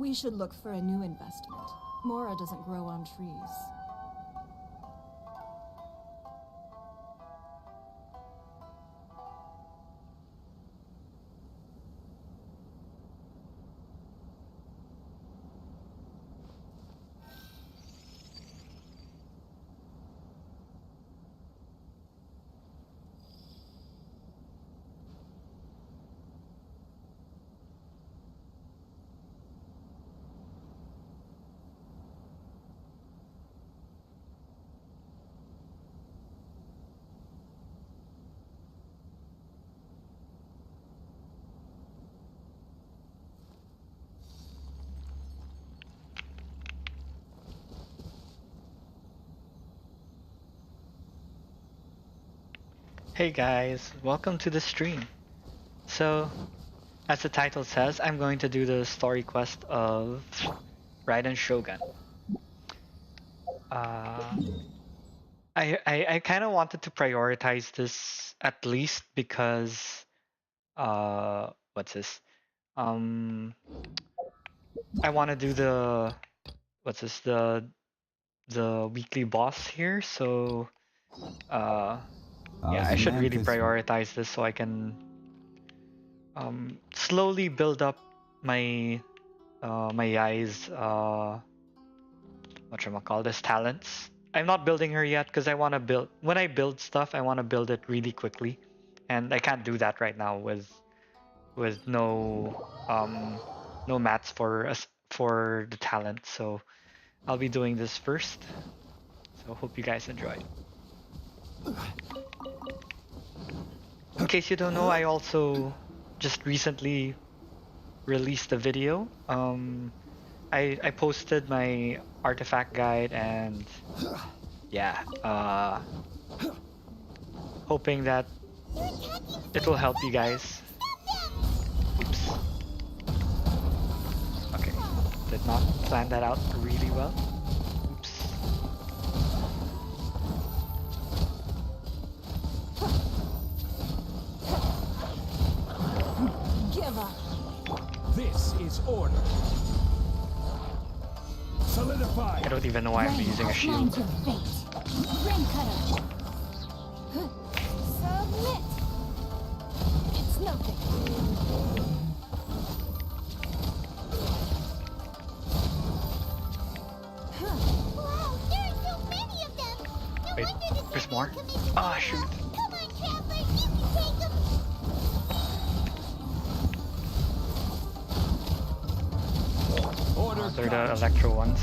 We should look for a new investment. Mora doesn't grow on trees. Hey guys, welcome to the stream. So, as the title says, I'm going to do the story quest of Raiden Shogun. I kind of wanted to prioritize this at least because what's this? I want to do the the weekly boss here, so yeah, I should really prioritize this so I can slowly build up my my Yai's whatchamacallit talents. I'm not building her yet because I want to build, when I build stuff I want to build it really quickly, and I can't do that right now with no mats for us for the talent. So I'll be doing this first. So hope you guys enjoy. In case you don't know, I also just recently released a video. I posted my artifact guide, and yeah, hoping that it will help you guys. Oops. Okay, did not plan that out really well. Oops. Give up. This is order. Solidify. I don't even know why I'm using a shield. Submit. It's nothing. Wow, there are so many of them. No Wait, wonder the there's more? Commission Ah, shoot. Come on, Traveler, you can take them. Order. They're the electro ones.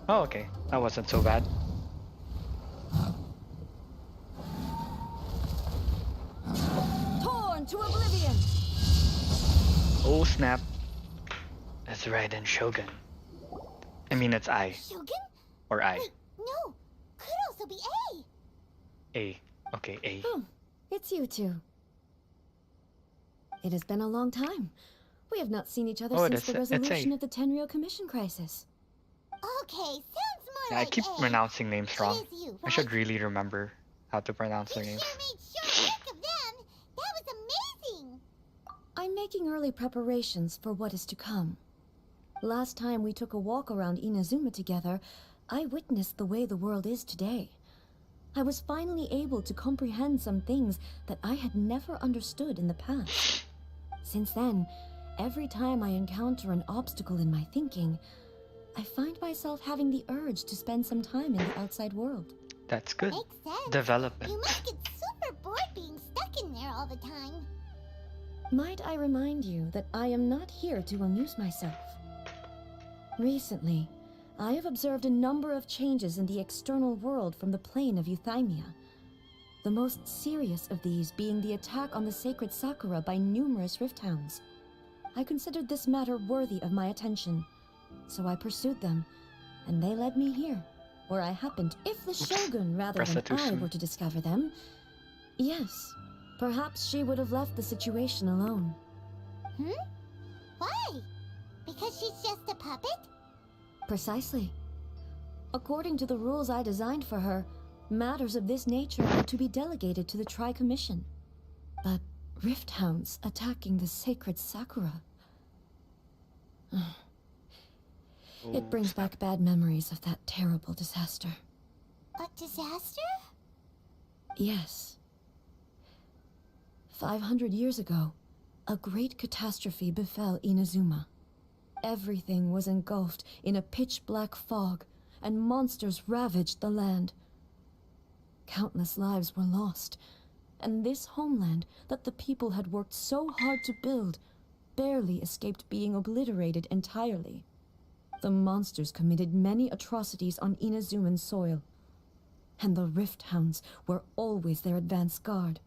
Oh, okay. That wasn't so bad. Torn to oblivion. Oh snap. That's Raiden Shogun. I mean, it's I. Shogun? Or I. Wait, no. Could also be A. A. Okay, A. Oh, it's you two. It has been a long time. We have not seen each other Oh, since the it's resolution A. of the Tenryou Commission crisis. Okay, sounds more Yeah, like I keep A. pronouncing names It wrong. is you, I should right? really remember how to pronounce their You names. sure made short work of them. That was amazing. I'm making early preparations for what is to come. Last time we took a walk around Inazuma together, I witnessed the way the world is today. I was finally able to comprehend some things that I had never understood in the past. Since then, every time I encounter an obstacle in my thinking, I find myself having the urge to spend some time in the outside world. That's good. Makes sense. Development. You must get super bored being stuck in there all the time. Might I remind you that I am not here to amuse myself? Recently, I have observed a number of changes in the external world from the plane of Euthymia. The most serious of these being the attack on the sacred Sakura by numerous rift hounds. I considered this matter worthy of my attention, so I pursued them, and they led me here, where I happened. If the Shogun rather Press than it too I soon. were to discover them, yes, perhaps she would have left the situation alone. Why? Because she's just a puppet? Precisely. According to the rules I designed for her, matters of this nature are to be delegated to the Tri-Commission. But rift hounds attacking the sacred Sakura... It brings back bad memories of that terrible disaster. A disaster? Yes. 500 years ago, a great catastrophe befell Inazuma. Everything was engulfed in a pitch-black fog, and monsters ravaged the land. Countless lives were lost, and this homeland that the people had worked so hard to build barely escaped being obliterated entirely. The monsters committed many atrocities on Inazuman soil, and the Rift Hounds were always their advance guard.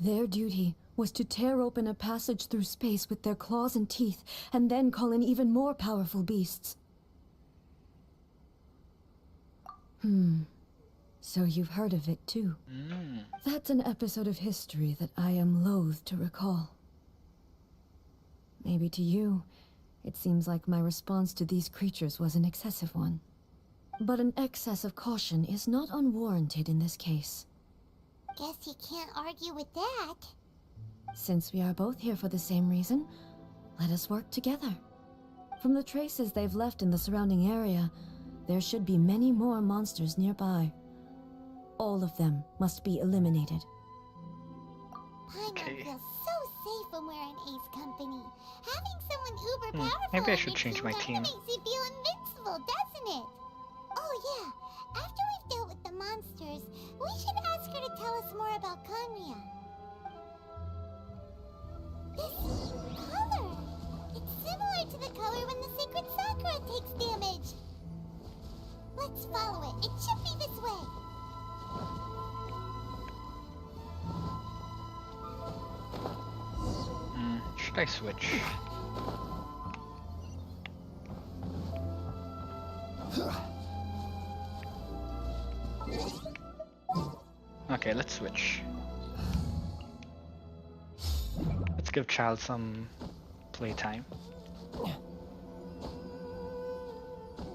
Their duty was to tear open a passage through space with their claws and teeth, and then call in even more powerful beasts. So you've heard of it too. That's an episode of history that I am loath to recall. Maybe to you, it seems like my response to these creatures was an excessive one. But an excess of caution is not unwarranted in this case. Guess you can't argue with that. Since we are both here for the same reason, let us work together. From the traces they've left in the surrounding area, there should be many more monsters nearby. All of them must be eliminated. Paimon feels so safe when we're in Ace Company. Having someone uber powerful Maybe I on should your change my kinda team. makes you feel invincible, doesn't it? Oh yeah, after we've dealt with the monsters, we should ask her to tell us more about Conria. This color! It's similar to the color when the sacred Sakura takes damage. Let's follow it. It should be this way. Should I switch? Okay, let's switch. Let's give child some playtime.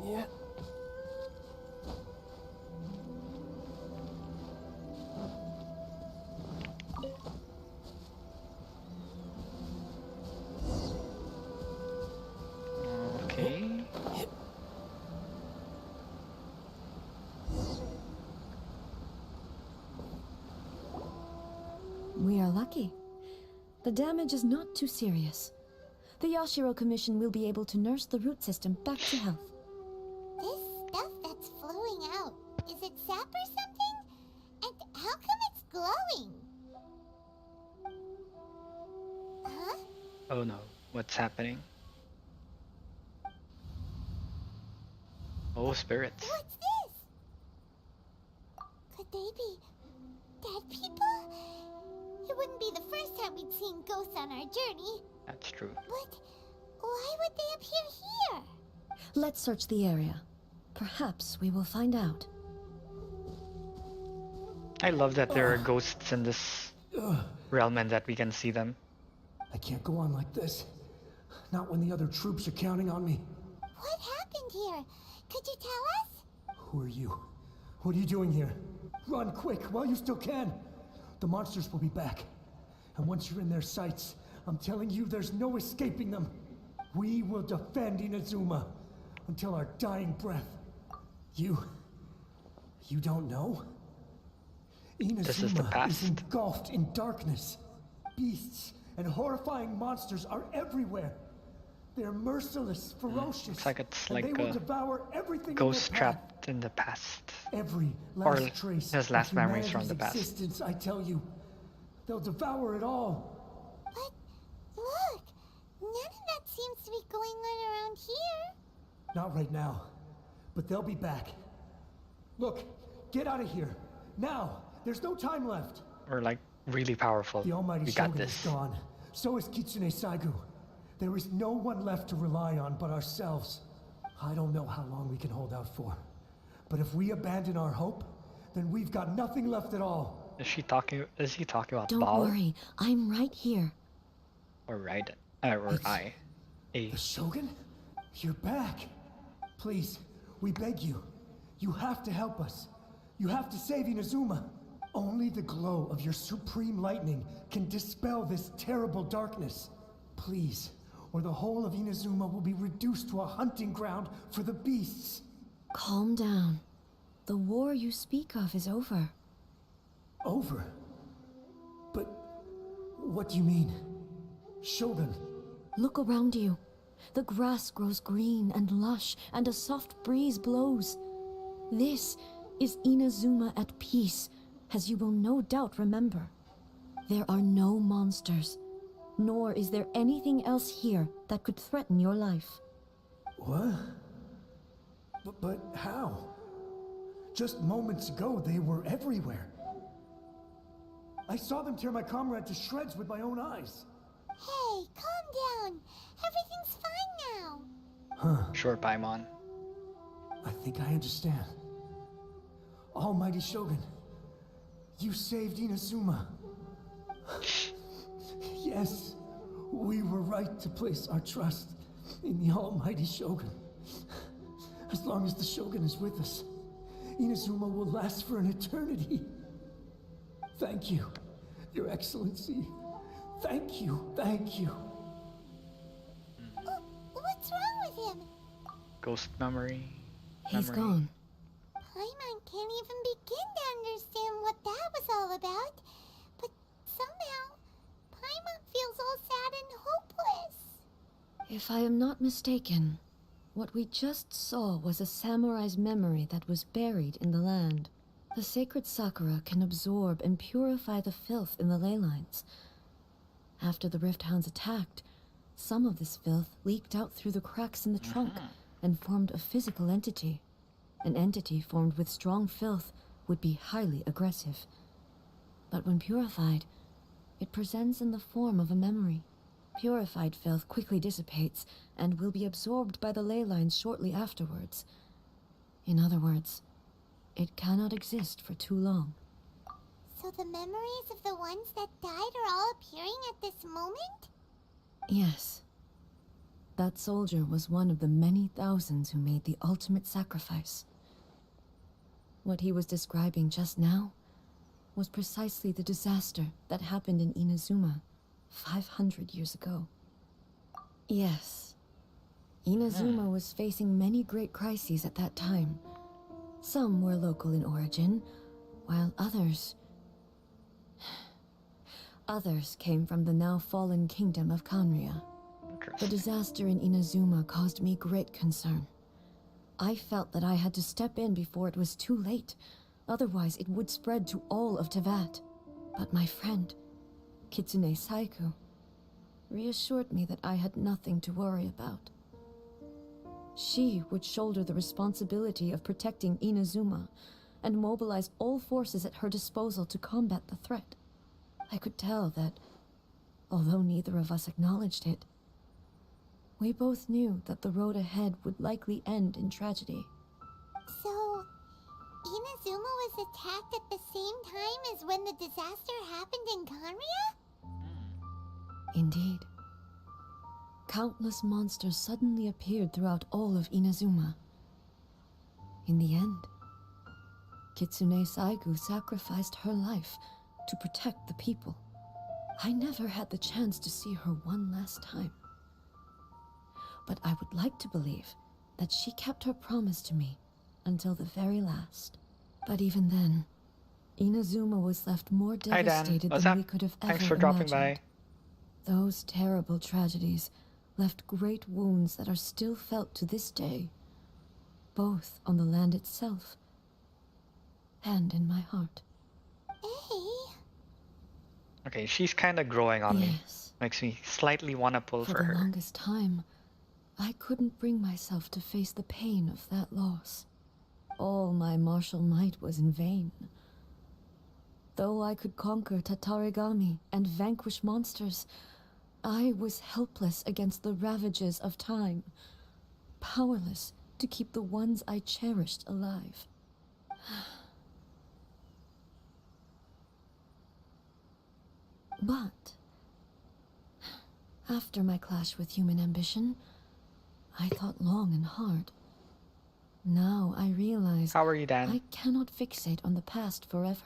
Yeah. Okay. We are lucky. The damage is not too serious. The Yashiro Commission will be able to nurse the root system back to health. This stuff that's flowing out, is it sap or something? And how come it's glowing? Huh? Oh no, what's happening? Oh, spirits. What's this? Could they be dead people? It wouldn't be the first time we'd seen ghosts on our journey. That's true. But why would they appear here? Let's search the area. Perhaps we will find out. I love that there are ghosts in this realm and that we can see them. I can't go on like this. Not when the other troops are counting on me. What happened here? Could you tell us? Who are you? What are you doing here? Run quick while you still can. The monsters will be back. And once you're in their sights, I'm telling you there's no escaping them. We will defend Inazuma until our dying breath. You don't know? This is the Inazuma past. is engulfed in darkness. Beasts and horrifying monsters are everywhere. They're merciless, ferocious, Looks like it's and like they will a devour everything ghost in their path. trapped in the past. Every Or last trace his last of memories from humanity's the past. existence, I tell you. They'll devour it all. But look, none of that seems to be going on around here. Not right now, but they'll be back. Look, get out of here. Now, there's no time left. We're like really powerful. The almighty We got Shogun this. is gone. So is Kitsune Saigu. There is no one left to rely on but ourselves. I don't know how long we can hold out for. But if we abandon our hope, then we've got nothing left at all. Is he talking about Don't Ball worry, I'm right here. or Raiden? Or It's- I? A. The Shogun? You're back. Please, we beg you. You have to help us. You have to save Inazuma. Only the glow of your supreme lightning can dispel this terrible darkness. Please, or the whole of Inazuma will be reduced to a hunting ground for the beasts. Calm down. The war you speak of is over. Over? But what do you mean? Shogun? Look around you. The grass grows green and lush, and a soft breeze blows. This is Inazuma at peace, as you will no doubt remember. There are no monsters, nor is there anything else here that could threaten your life. What? But how? Just moments ago, they were everywhere. I saw them tear my comrade to shreds with my own eyes. Hey, calm down. Everything's fine now. Sure, Paimon. I think I understand. Almighty Shogun, you saved Inazuma. Yes, we were right to place our trust in the Almighty Shogun. As long as the Shogun is with us, Inazuma will last for an eternity. Thank you, Your Excellency. Thank you, thank you. What's wrong with him? Ghost memory. He's gone. Paimon can't even begin to understand what that was all about. But somehow, Paimon feels all sad and hopeless. If I am not mistaken, what we just saw was a samurai's memory that was buried in the land. The sacred sakura can absorb and purify the filth in the ley lines. After the Rift Hounds attacked, some of this filth leaked out through the cracks in the trunk and formed a physical entity. An entity formed with strong filth would be highly aggressive. But when purified, it presents in the form of a memory. Purified filth quickly dissipates and will be absorbed by the ley lines shortly afterwards. In other words, it cannot exist for too long. So the memories of the ones that died are all appearing at this moment? Yes. That soldier was one of the many thousands who made the ultimate sacrifice. What he was describing just now was precisely the disaster that happened in Inazuma 500 years ago. Yes. Inazuma was facing many great crises at that time. Some were local in origin, while others came from the now fallen kingdom of Kanria. The disaster in Inazuma caused me great concern. I felt that I had to step in before it was too late, otherwise it would spread to all of Teyvat. But my friend, Kitsune Saiku, reassured me that I had nothing to worry about. She would shoulder the responsibility of protecting Inazuma and mobilize all forces at her disposal to combat the threat. I could tell that, although neither of us acknowledged it, we both knew that the road ahead would likely end in tragedy. So, Inazuma was attacked at the same time as when the disaster happened in Kanria? Indeed. Countless monsters suddenly appeared throughout all of Inazuma. In the end, Kitsune Saigu sacrificed her life to protect the people. I never had the chance to see her one last time. But I would like to believe that she kept her promise to me until the very last. But even then, Inazuma was left more Hi Dan, devastated what's than up? we could have ever Thanks for dropping imagined. by. Those terrible tragedies left great wounds that are still felt to this day, both on the land itself and in my heart. Hey, Okay, she's kind of growing on me. Yes. Makes me slightly want to pull For for the her. longest time, I couldn't bring myself to face the pain of that loss. All my martial might was in vain. Though I could conquer Tatarigami and vanquish monsters, I was helpless against the ravages of time, powerless to keep the ones I cherished alive. But after my clash with human ambition, I thought long and hard. Now I realize How are you, Dan? I cannot fixate on the past forever.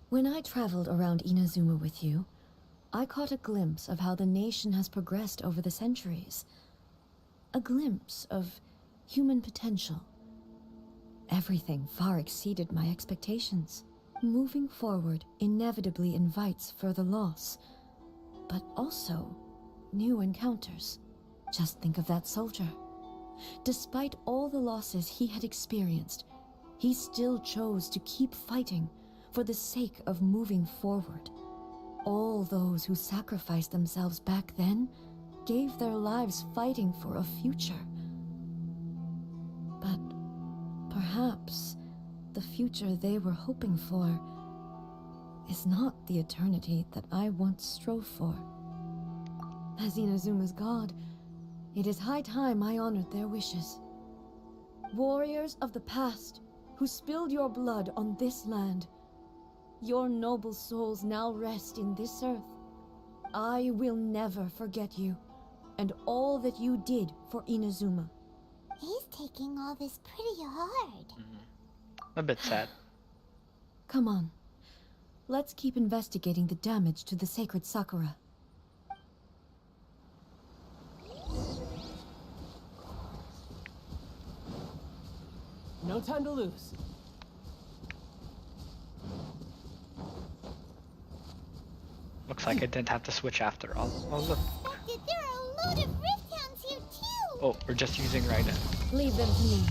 When I traveled around Inazuma with you, I caught a glimpse of how the nation has progressed over the centuries. A glimpse of human potential. Everything far exceeded my expectations. Moving forward inevitably invites further loss, but also new encounters. Just think of that soldier. Despite all the losses he had experienced, he still chose to keep fighting for the sake of moving forward. All those who sacrificed themselves back then gave their lives fighting for a future. But perhaps the future they were hoping for is not the eternity that I once strove for. As Inazuma's god, it is high time I honored their wishes. Warriors of the past, who spilled your blood on this land, your noble souls now rest in this earth. I will never forget you, and all that you did for Inazuma. He's taking all this pretty hard. A bit sad. Come on. Let's keep investigating the damage to the sacred Sakura. No time to lose. Looks like I didn't have to switch after all. Oh look. Expected there are a load of rift hounds here too. Oh, we're just using Raiden. Leave them to me.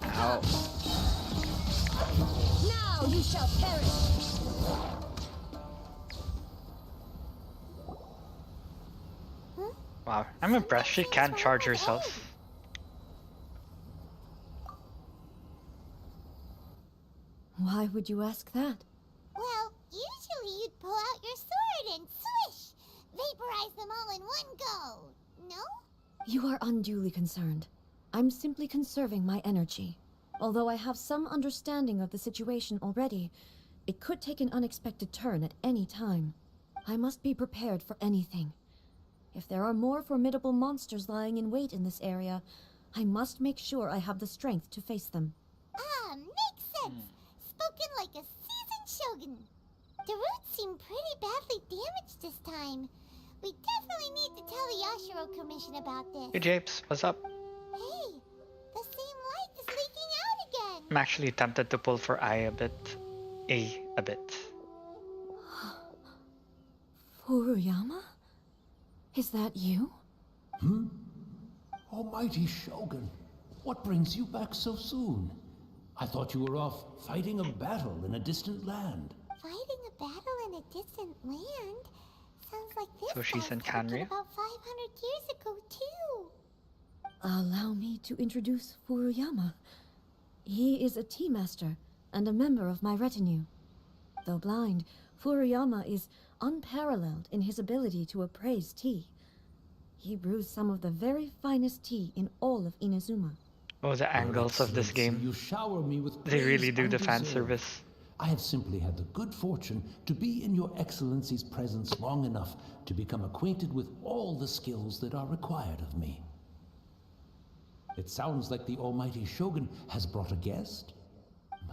Ow. Now you shall perish! Wow, I'm impressed she can charge herself. Why would you ask that? Well, usually you'd pull out your sword and swish! Vaporize them all in one go, no? You are unduly concerned. I'm simply conserving my energy. Although I have some understanding of the situation already, it could take an unexpected turn at any time. I must be prepared for anything. If there are more formidable monsters lying in wait in this area, I must make sure I have the strength to face them. Ah, makes sense. Spoken like a seasoned shogun. The roots seem pretty badly damaged this time. We definitely need to tell the Yashiro Commission about this. Hey Japes, what's up? Hey, the same light is leaking out again. I'm actually tempted to pull for I a bit. A bit. Furuyama? Is that you? Almighty Shogun, what brings you back so soon? I thought you were off fighting a battle in a distant land. Fighting a battle in a distant land? Sounds like this So she's guy's in talking Kanria? about 500 years ago, too. Allow me to introduce Furuyama. He is a tea master and a member of my retinue. Though blind, Furuyama is unparalleled in his ability to appraise tea. He brews some of the very finest tea in all of Inazuma. Oh, the angles of this Excellency, game. You shower me with They really praise do the fan undeserved. service. I have simply had the good fortune to be in your Excellency's presence long enough to become acquainted with all the skills that are required of me. It sounds like the Almighty Shogun has brought a guest.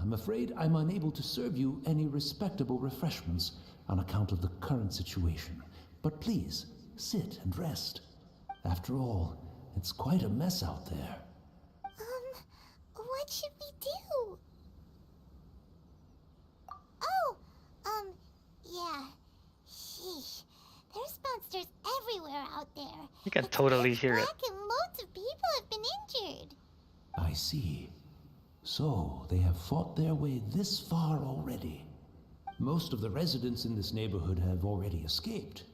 I'm afraid I'm unable to serve you any respectable refreshments on account of the current situation. But please, sit and rest. After all, it's quite a mess out there. What should we do? Oh, yeah. Sheesh. There's monsters everywhere out there. You can It's totally pitch hear it. black and loads of people have been injured. I see. So, they have fought their way this far already. Most of the residents in this neighborhood have already escaped.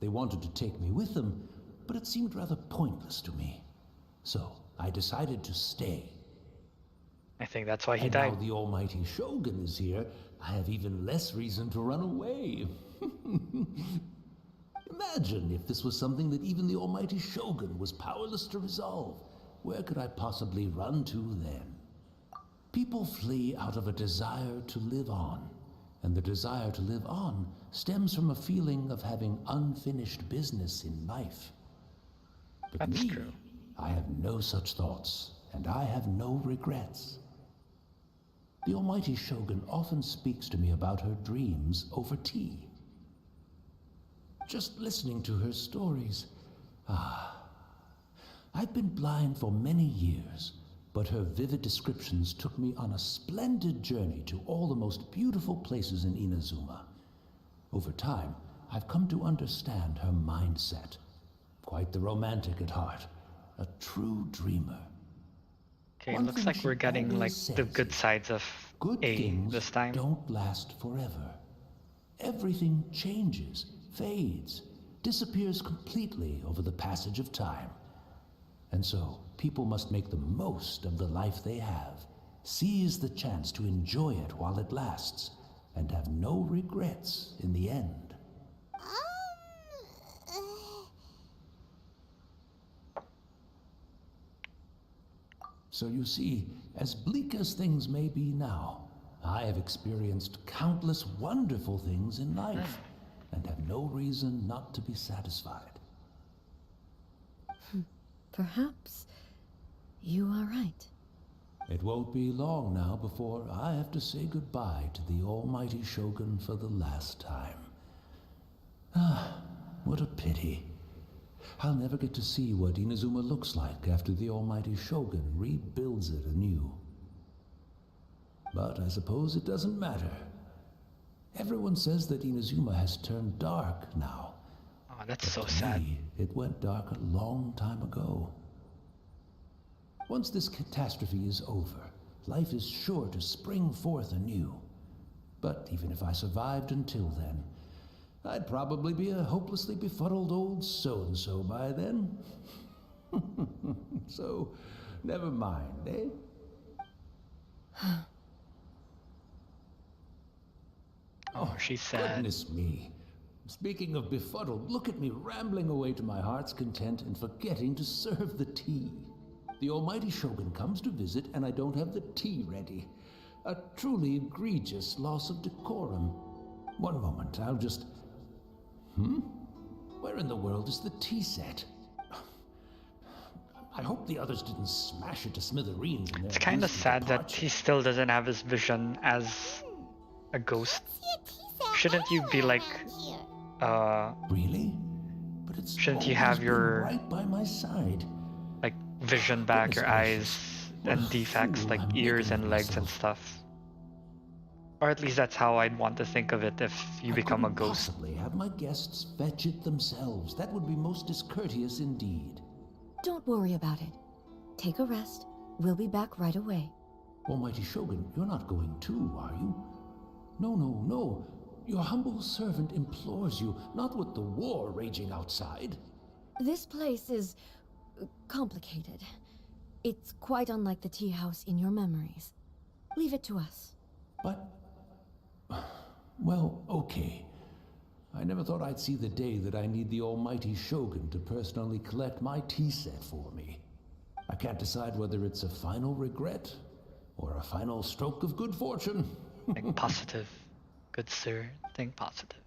They wanted to take me with them, but it seemed rather pointless to me. So, I decided to stay. I think that's why he And died. now the Almighty Shogun is here, I have even less reason to run away. Imagine if this was something that even the almighty Shogun was powerless to resolve. Where could I possibly run to then? People flee out of a desire to live on, and the desire to live on stems from a feeling of having unfinished business in life. But That's me, true. I have no such thoughts, and I have no regrets. The almighty Shogun often speaks to me about her dreams over tea. Just listening to her stories, I've been blind for many years, but her vivid descriptions took me on a splendid journey to all the most beautiful places in Inazuma. Over time, I've come to understand her mindset. Quite the romantic at heart, a true dreamer. Okay, One looks thing like she we're getting like always the says good is, sides of good A things this time. don't last forever. Everything changes, fades, disappears completely over the passage of time. And so, people must make the most of the life they have, seize the chance to enjoy it while it lasts, and have no regrets in the end. So you see, as bleak as things may be now, I have experienced countless wonderful things in life, and have no reason not to be satisfied. Perhaps you are right. It won't be long now before I have to say goodbye to the almighty Shogun for the last time. What a pity. I'll never get to see what Inazuma looks like after the almighty Shogun rebuilds it anew. But I suppose it doesn't matter. Everyone says that Inazuma has turned dark now. Oh, that's But so to sad. me, it went dark a long time ago. Once this catastrophe is over, life is sure to spring forth anew. But even if I survived until then, I'd probably be a hopelessly befuddled old so-and-so by then. So, never mind, eh? Oh, she's sad. Goodness me. Speaking of befuddled, look at me rambling away to my heart's content and forgetting to serve the tea. The almighty Shogun comes to visit and I don't have the tea ready. A truly egregious loss of decorum. One moment, I'll just... Where in the world is the tea set? I hope the others didn't smash it to smithereens in their It's kind of hasty sad that departure. he still doesn't have his vision as a ghost. Shouldn't you be like, Really? But it's shouldn't you always have been your right by my side. like vision back, your Goodness eyes gracious. What and a defects fool like I'm ears making and of legs and myself. stuff? Or at least that's how I'd want to think of it if you I become a couldn't ghost. possibly have my guests fetch it themselves. That would be most discourteous indeed. Don't worry about it. Take a rest. We'll be back right away. Almighty Shogun, you're not going too, are you? No, no, no. Your humble servant implores you, not with the war raging outside. This place is complicated. It's quite unlike the tea house in your memories. Leave it to us. But... well, okay. I never thought I'd see the day that I need the almighty Shogun to personally collect my tea set for me. I can't decide whether it's a final regret or a final stroke of good fortune. Think positive. Good sir, think positive.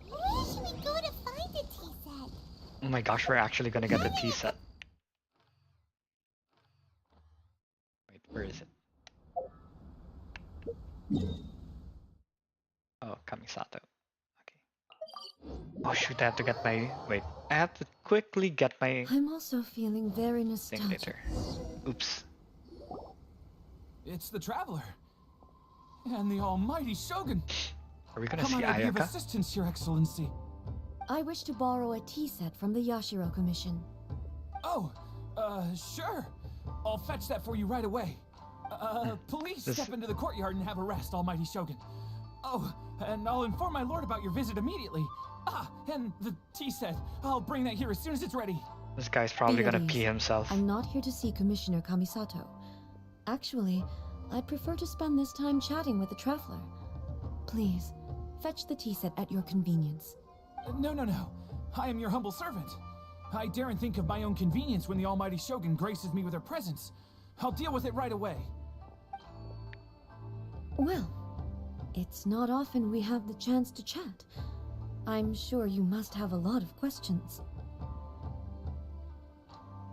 Where should we go to find a tea set? Oh my gosh, we're actually gonna get the tea set. Wait, where is it? Oh, Kamisato. Okay. Oh shoot, I have to get my... Wait, I have to quickly get my I'm also feeling very thing nostalgic. later. Oops. It's the Traveler. And the almighty Shogun. Are we gonna How see might I be of Ayaka? assistance, Your Excellency? I wish to borrow a tea set from the Yashiro Commission. Oh, sure. I'll fetch that for you right away. Please This- step into the courtyard and have a rest, almighty Shogun. Oh, and I'll inform my lord about your visit immediately. Ah, and the tea set. I'll bring that here as soon as it's ready. This guy's probably Be at gonna ease. pee himself. I'm not here to see Commissioner Kamisato. Actually, I'd prefer to spend this time chatting with the Traveler. Please, fetch the tea set at your convenience. No, no, no. I am your humble servant. I daren't think of my own convenience when the almighty Shogun graces me with her presence. I'll deal with it right away. Well, it's not often we have the chance to chat. I'm sure you must have a lot of questions.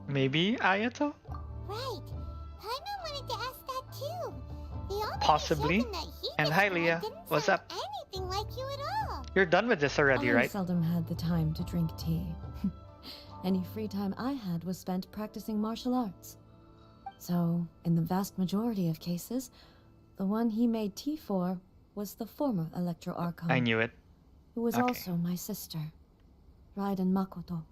Maybe Ayato? Right. Paimon wanted to ask that too. The almighty Possibly. Shogun that he And hi, described Leah. didn't What's sound up? anything like you at all. You're done with this already, I right? seldom had the time to drink tea. Any free time I had was spent practicing martial arts. So, in the vast majority of cases, the one he made tea for was the former Electro Archon. I knew it. Who was Okay. also my sister, Raiden Makoto.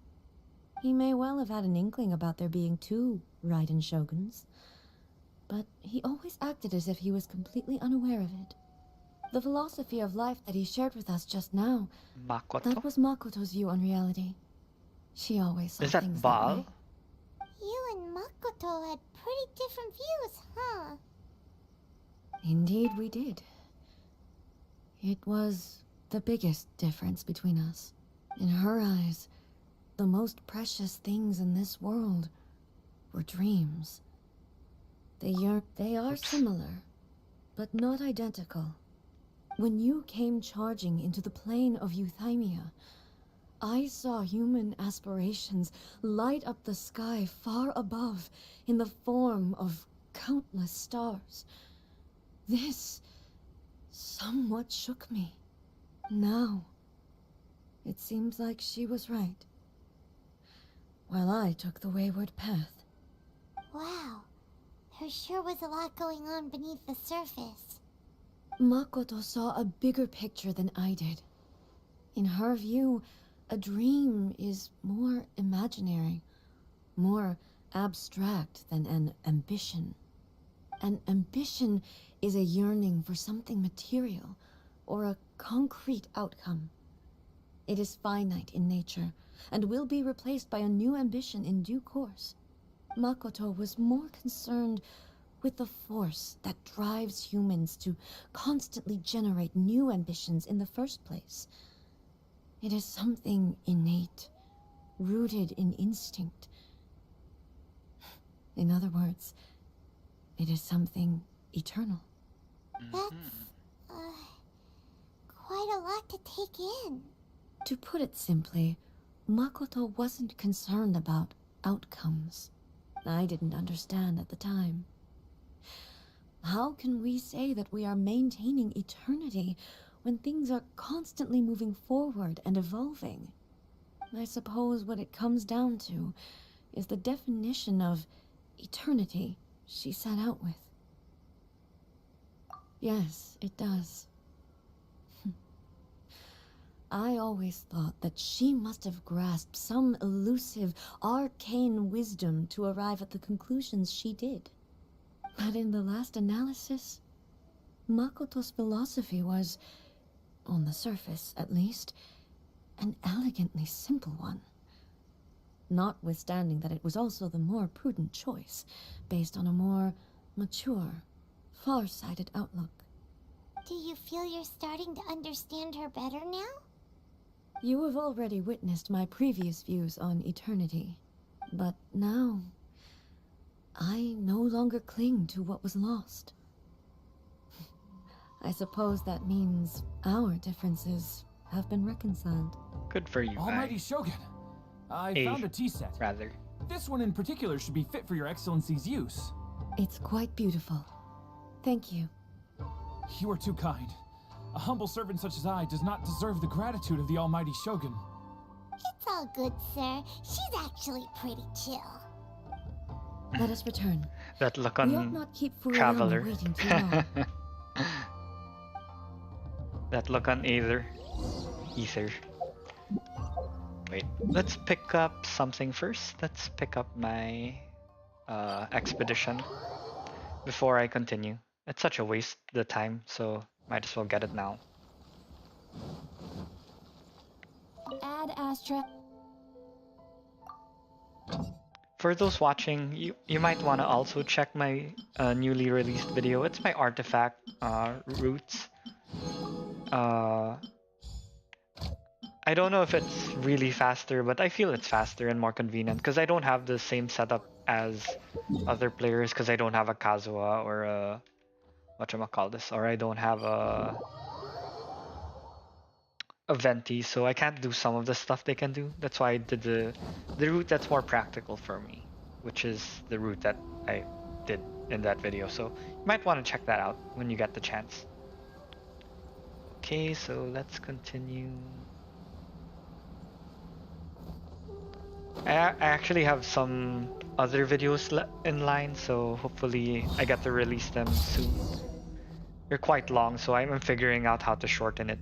He may well have had an inkling about there being two Raiden Shoguns, but he always acted as if he was completely unaware of it. The philosophy of life that he shared with us just now, Makoto? that was Makoto's view on reality. She always saw Is that things Baal? that way. You and Makoto had pretty different views, huh? Indeed we did. It was the biggest difference between us. In her eyes, the most precious things in this world were dreams. They are similar, but not identical. When you came charging into the plane of Euthymia, I saw human aspirations light up the sky far above in the form of countless stars. This somewhat shook me. Now, it seems like she was right, while I took the wayward path. Wow. There sure was a lot going on beneath the surface. Makoto saw a bigger picture than I did. In her view, a dream is more imaginary, more abstract than an ambition. An ambition is a yearning for something material or a concrete outcome. It is finite in nature and will be replaced by a new ambition in due course. Makoto was more concerned with the force that drives humans to constantly generate new ambitions in the first place. It is something innate, rooted in instinct. In other words, it is something eternal. That's, quite a lot to take in. To put it simply, Makoto wasn't concerned about outcomes. I didn't understand at the time. How can we say that we are maintaining eternity when things are constantly moving forward and evolving? I suppose what it comes down to is the definition of eternity she set out with. Yes, it does. I always thought that she must have grasped some elusive, arcane wisdom to arrive at the conclusions she did. But in the last analysis, Makoto's philosophy was, on the surface at least, an elegantly simple one. Notwithstanding that it was also the more prudent choice, based on a more mature, far-sighted outlook. Do you feel you're starting to understand her better now? You have already witnessed my previous views on eternity, but now I no longer cling to what was lost. I suppose that means our differences have been reconciled. Good for you, Almighty Shogun, I found a tea set. rather. This one in particular should be fit for your excellency's use. It's quite beautiful. Thank you. You are too kind. A humble servant such as I does not deserve the gratitude of the almighty Shogun. It's all good, sir. She's actually pretty chill. Let us return. That look We ought on not keep Fuyarama Traveler. waiting too long. That look on Aether. Ether. Wait, let's pick up something first. Let's pick up my expedition before I continue. It's such a waste of the time, so might as well get it now. Ad Astra. For those watching, you might want to also check my newly released video. It's my artifact routes. I don't know if it's really faster, but I feel it's faster and more convenient because I don't have the same setup as other players because I don't have a Kazuha or a whatchamacallit, or I don't have a Venti, so I can't do some of the stuff they can do. That's why I did the route that's more practical for me, which is the route that I did in that video. So you might want to check that out when you get the chance. Okay, so let's continue. I actually have some other videos in line, so hopefully I get to release them soon. They're quite long, so I'm figuring out how to shorten it.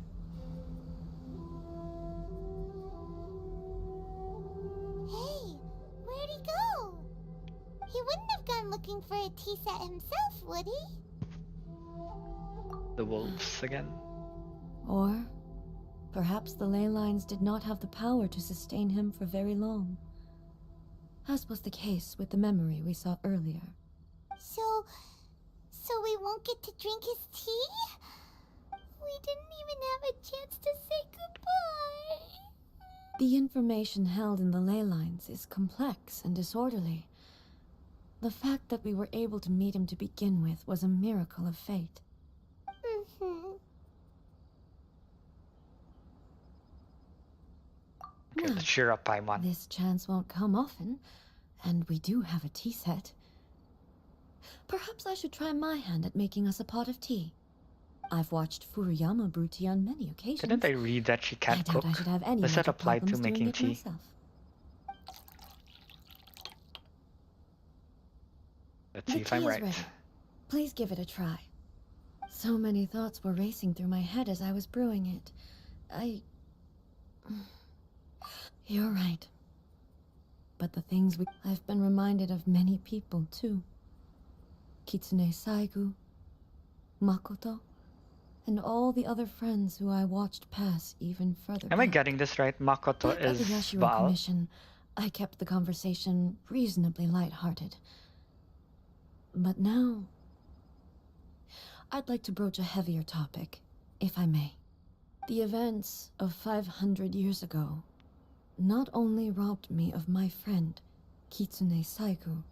Hey, where'd he go? He wouldn't have gone looking for a tea set himself, would he? The wolves again. Or perhaps the ley lines did not have the power to sustain him for very long, as was the case with the memory we saw earlier. So we won't get to drink his tea? We didn't even have a chance to say goodbye. The information held in the ley lines is complex and disorderly. The fact that we were able to meet him to begin with was a miracle of fate. Okay, let's cheer up, Paimon. This chance won't come often, and we do have a tea set. Perhaps I should try my hand at making us a pot of tea. I've watched Furuyama brew tea on many occasions. Didn't I read that she can't cook? I should have any Does that major apply to problems doing making it tea? myself. Let's see if The I'm tea is right. ready. Please give it a try. So many thoughts were racing through my head as I was brewing it. You're right. But the things I've been reminded of many people, too. Kitsune Saigu, Makoto, and all the other friends who I watched pass even further Am I back. getting this right? Makoto Back at the is Yashiro Baal. Commission, I kept the conversation reasonably lighthearted. But now, I'd like to broach a heavier topic, if I may. The events of 500 years ago not only robbed me of my friend, Kitsune Saigu,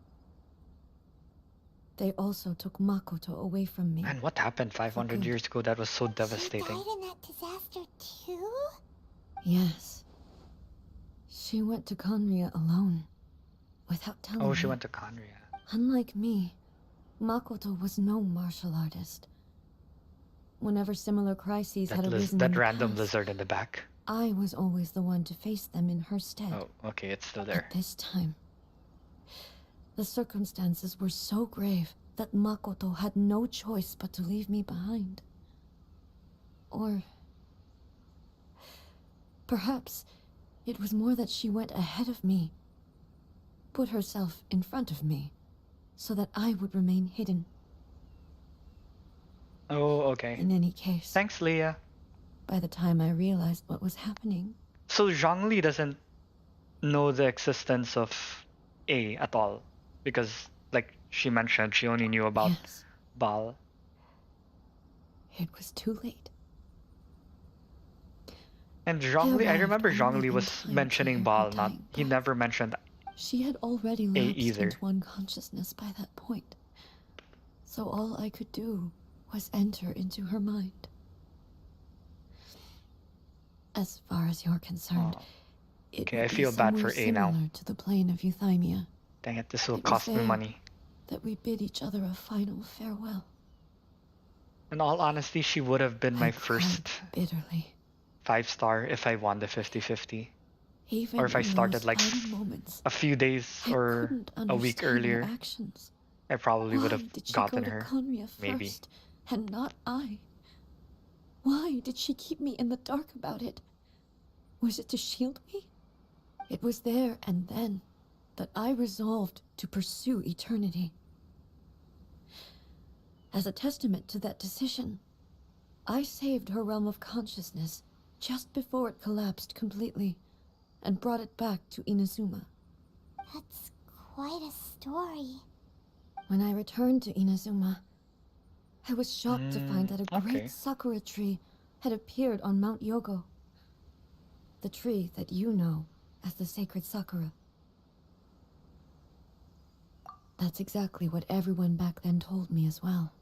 they also took Makoto away from me. Man, what happened 500 good. years ago that was so She devastating? died in that disaster too? Yes. She went to Conria alone, without telling Oh, she me. went to Conria. Unlike me, Makoto was no martial artist. Whenever similar crises had arisen in That the random past, lizard in the back. I was always the one to face them in her stead. Oh, okay, it's still there. But this time, the circumstances were so grave that Makoto had no choice but to leave me behind. Or perhaps it was more that she went ahead of me, put herself in front of me, so that I would remain hidden. Oh, okay. In any case, Thanks, Leah. by the time I realized what was happening, So Zhongli doesn't know the existence of A at all, because, like she mentioned, she only knew about yes, Baal. it was too late. And Zhongli, I arrived remember only Zhongli in was time to mentioning hear Baal, her not dying he breath. never mentioned. She had already lapsed either. into unconsciousness by that point. So all I could do was enter into her mind. As far as you're concerned, Oh. it Okay, would I be feel bad for somewhere A now. similar to the plane of Euthymia, Dang it, this will It was cost me there. money. that we bid each other a final farewell. In all honesty, she would have been I my cried first bitterly. 5-star if I won the 50-50. Even Or if I in started those like final moments, a few days I or couldn't a week understand her earlier, actions. I probably would Why have did she gotten go her. to Conria maybe. first, and not I? Why did she keep me in the dark about it? Was it to shield me? It was there and then that I resolved to pursue eternity. As a testament to that decision, I saved her realm of consciousness just before it collapsed completely, and brought it back to Inazuma. That's quite a story. When I returned to Inazuma, I was shocked to find that a okay. great sakura tree had appeared on Mount Yogo. The tree that you know as the sacred Sakura. That's exactly what everyone back then told me as well.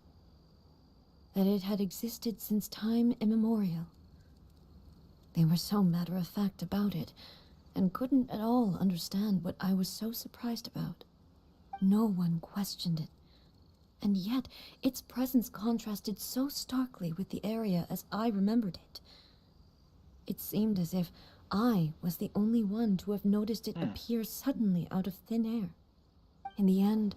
That it had existed since time immemorial. They were so matter-of-fact about it, and couldn't at all understand what I was so surprised about. No one questioned it. And yet, its presence contrasted so starkly with the area as I remembered it. It seemed as if I was the only one to have noticed it appear suddenly out of thin air. In the end,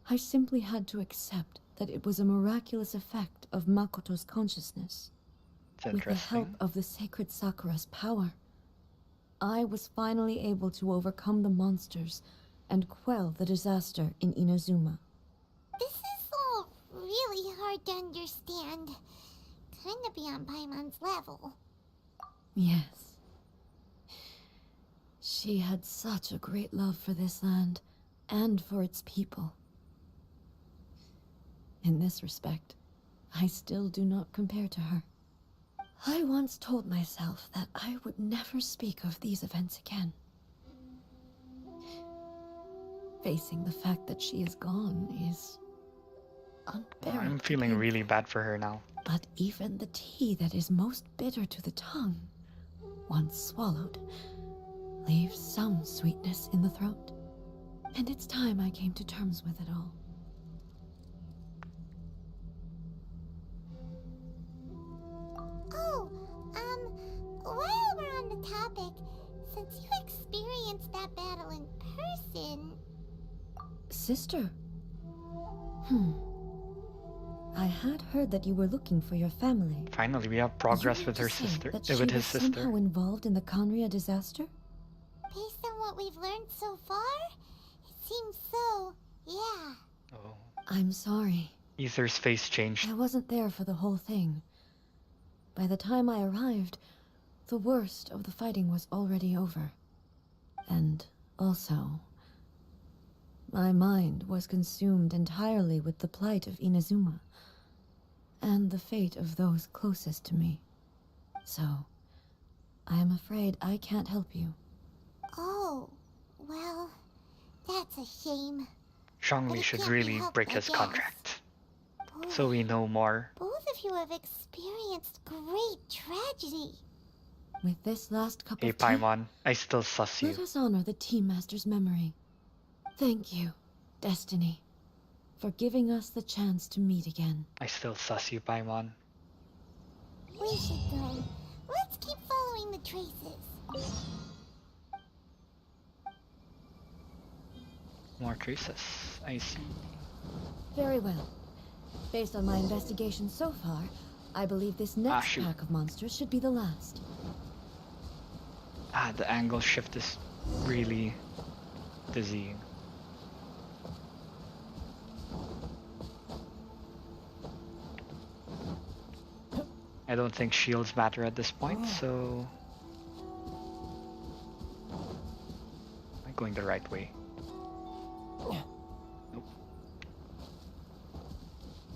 I simply had to accept that it was a miraculous effect of Makoto's consciousness. It's With the help interesting. of the sacred Sakura's power, I was finally able to overcome the monsters and quell the disaster in Inazuma. This is all really hard to understand. Kinda beyond Paimon's level. Yes. She had such a great love for this land, and for its people. In this respect, I still do not compare to her. I once told myself that I would never speak of these events again. Facing the fact that she is gone is unbearable. I'm feeling really bad for her now. But even the tea that is most bitter to the tongue, once swallowed, leaves some sweetness in the throat. And it's time I came to terms with it all. Oh, while we're on the topic, since you experienced that battle in person... Sister. I had heard that you were looking for your family. Finally, we have progress You with mean her to say sister. that she With his was sister. somehow involved in the Conria disaster? Based on what we've learned so far, it seems so, yeah. Oh. I'm sorry. Ether's face changed. I wasn't there for the whole thing. By the time I arrived, the worst of the fighting was already over. And also, my mind was consumed entirely with the plight of Inazuma, and the fate of those closest to me. So, I am afraid I can't help you. Oh, well, that's a shame. But Zhongli it should can't be really helped, break I his guess. contract. Both, So we know more. both of you have experienced great tragedy. With this last cup Hey of tea, Paimon, I still sus you. let us honor the Tea Master's memory. Thank you, Destiny, for giving us the chance to meet again. I still sus you, Paimon. We should go. Let's keep following the traces. More traces. I see. Very well. Based on my investigation so far, I believe this next shoot. pack of monsters should be the last. Ah, the angle shift is really dizzying. I don't think shields matter at this point, so... Am I going the right way? Nope.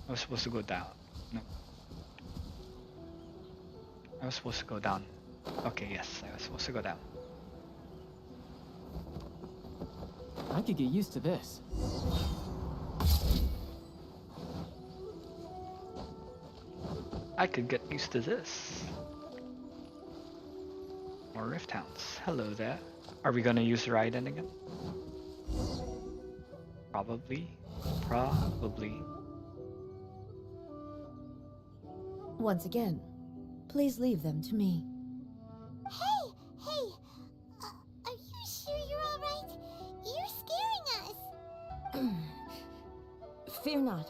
I was supposed to go down. No. I was supposed to go down. Okay, yes, I was supposed to go down. I could get used to this. I could get used to this. More Rift Hounds. Hello there. Are we gonna use Raiden again? Probably. Probably. Once again, please leave them to me. Hey, hey! Are you sure you're alright? You're scaring us! Fear not.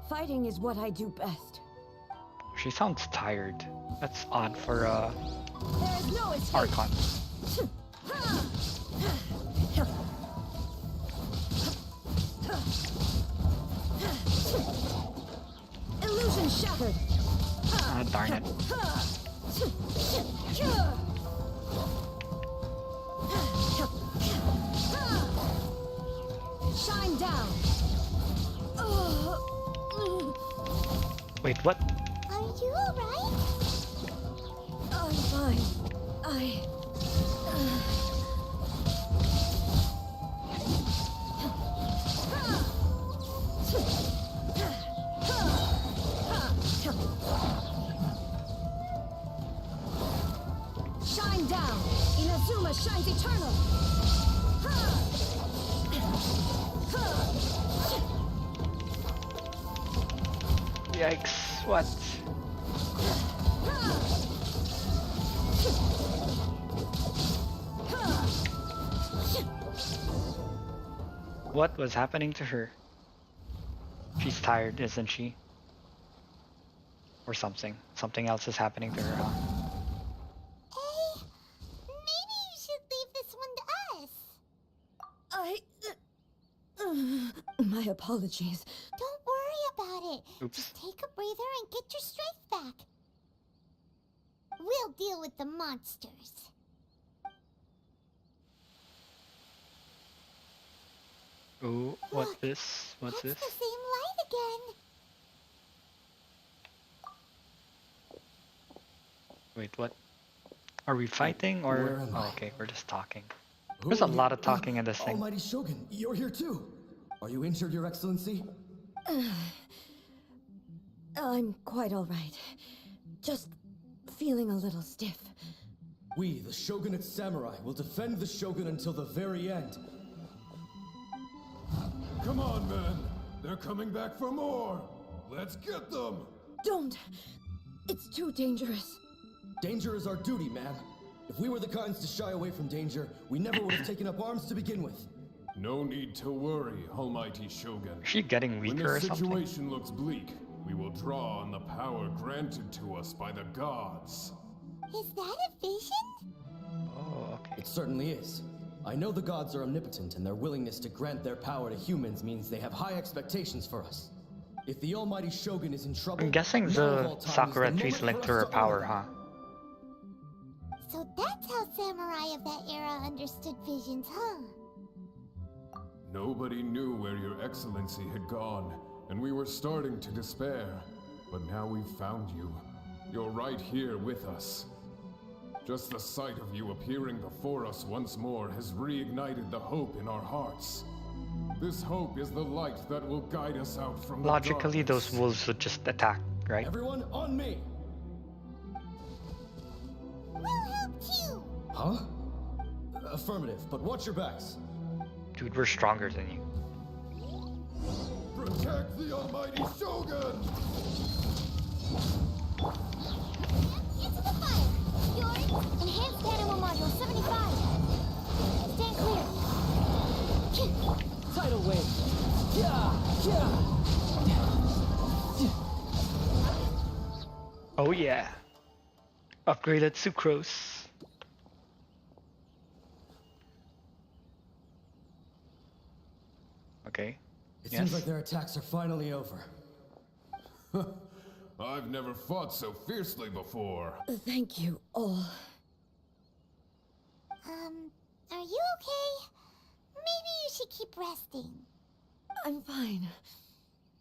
Fighting is what I do best. She sounds tired. That's odd for There is no escape. Archon. Illusion shattered. Ah, darn it. Shine down. Wait, what? Are you alright? I'm fine. Shine down! Inazuma shines eternal! Yikes, what? What was happening to her? She's tired, isn't she? Or something. Something else is happening to her, huh? Hey, maybe you should leave this one to us. My apologies. Don't worry about it. Oops. Just take a breather and get your strength back. We'll deal with the monsters. Ooh, what's Look, this? What's That's this? the same light again. Wait, what? Are we fighting or? Where am Oh, I? okay, we're just talking. Who There's a are you? lot of talking in this thing. Almighty Shogun, you're here too. Are you injured, Your Excellency? I'm quite all right. Just feeling a little stiff. We, the Shogunate Samurai, will defend the Shogun until the very end. Come on, men. They're coming back for more. Let's get them. Don't! It's too dangerous. Danger is our duty, ma'am. If we were the kinds to shy away from danger, we never would have taken up arms to begin with. No need to worry, Almighty Shogun. Is she getting When weaker the or something? situation looks bleak, we will draw on the power granted to us by the gods. Is that a vision? Oh, okay. It certainly is. I know the gods are omnipotent, and their willingness to grant their power to humans means they have high expectations for us. If the Almighty Shogun is in trouble, I'm guessing now of the all time is Sakura the tree's moment linked for to us her to honor power, them. huh? So that's how samurai of that era understood visions, huh? Nobody knew where your excellency had gone, and we were starting to despair. But now we've found you. You're right here with us. Just the sight of you appearing before us once more has reignited the hope in our hearts. This hope is the light that will guide us out from the Logically, darkness. those wolves would just attack, right? Everyone, on me! We'll help too. Huh? Affirmative, but watch your backs. Dude, we're stronger than you. Protect the Almighty Shogun! Into the fire. Yours, enhanced animal module 75. Stand clear. Tidal wave. Yeah. Oh yeah. Upgraded sucrose. Okay. It Yes. seems like their attacks are finally over. I've never fought so fiercely before. Thank you all. Are you okay? Maybe you should keep resting. I'm fine.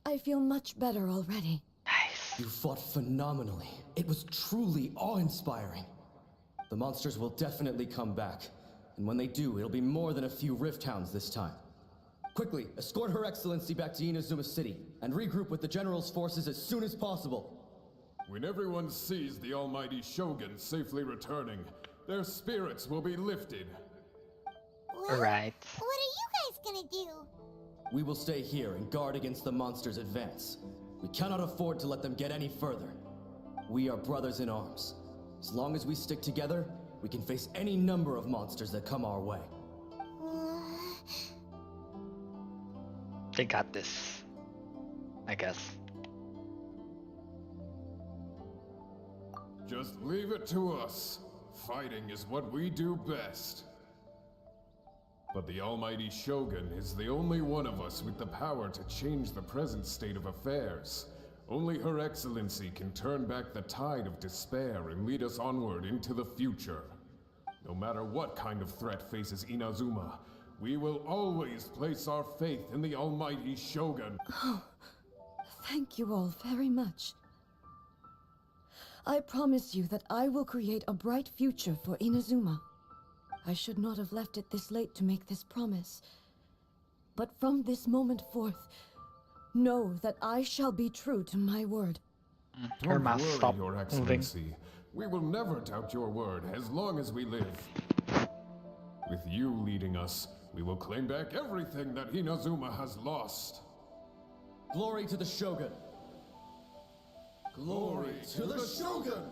I feel much better already. Nice. You fought phenomenally. It was truly awe-inspiring. The monsters will definitely come back. And when they do, it'll be more than a few Rift Hounds this time. Quickly, escort Her Excellency back to Inazuma City, and regroup with the General's forces as soon as possible. When everyone sees the Almighty Shogun safely returning, their spirits will be lifted. Alright. What are you guys gonna do? We will stay here and guard against the monsters' advance. We cannot afford to let them get any further. We are brothers in arms. As long as we stick together, we can face any number of monsters that come our way. They got this. I guess. Just leave it to us. Fighting is what we do best. But the Almighty Shogun is the only one of us with the power to change the present state of affairs. Only Her Excellency can turn back the tide of despair and lead us onward into the future. No matter what kind of threat faces Inazuma, we will always place our faith in the Almighty Shogun. Thank you all very much. I promise you that I will create a bright future for Inazuma. I should not have left it this late to make this promise. But from this moment forth, know that I shall be true to my word. Her Don't mouth worry, stopped Your moving. Excellency. We will never doubt your word as long as we live. With you leading us, we will claim back everything that Inazuma has lost. Glory to the Shogun! Glory to the Shogun!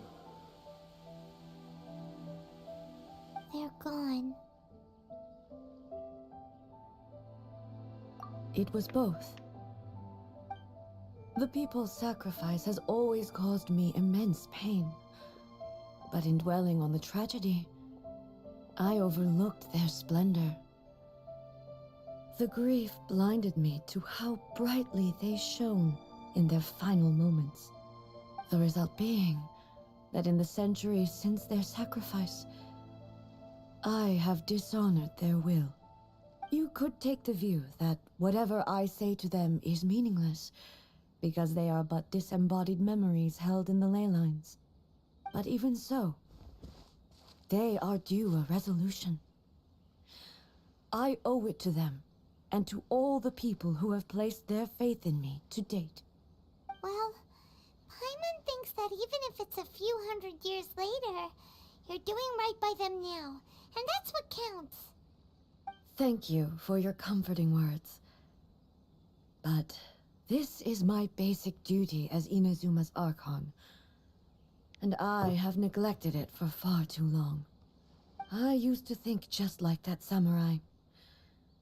They're gone. It was both. The people's sacrifice has always caused me immense pain. But in dwelling on the tragedy, I overlooked their splendor. The grief blinded me to how brightly they shone in their final moments. The result being that in the centuries since their sacrifice, I have dishonored their will. You could take the view that whatever I say to them is meaningless, because they are but disembodied memories held in the ley lines. But even so, they are due a resolution. I owe it to them, and to all the people who have placed their faith in me to date. Well, Paimon thinks that even if it's a few hundred years later, you're doing right by them now, and that's what counts. Thank you for your comforting words. But this is my basic duty as Inazuma's Archon, and I have neglected it for far too long. I used to think just like that samurai,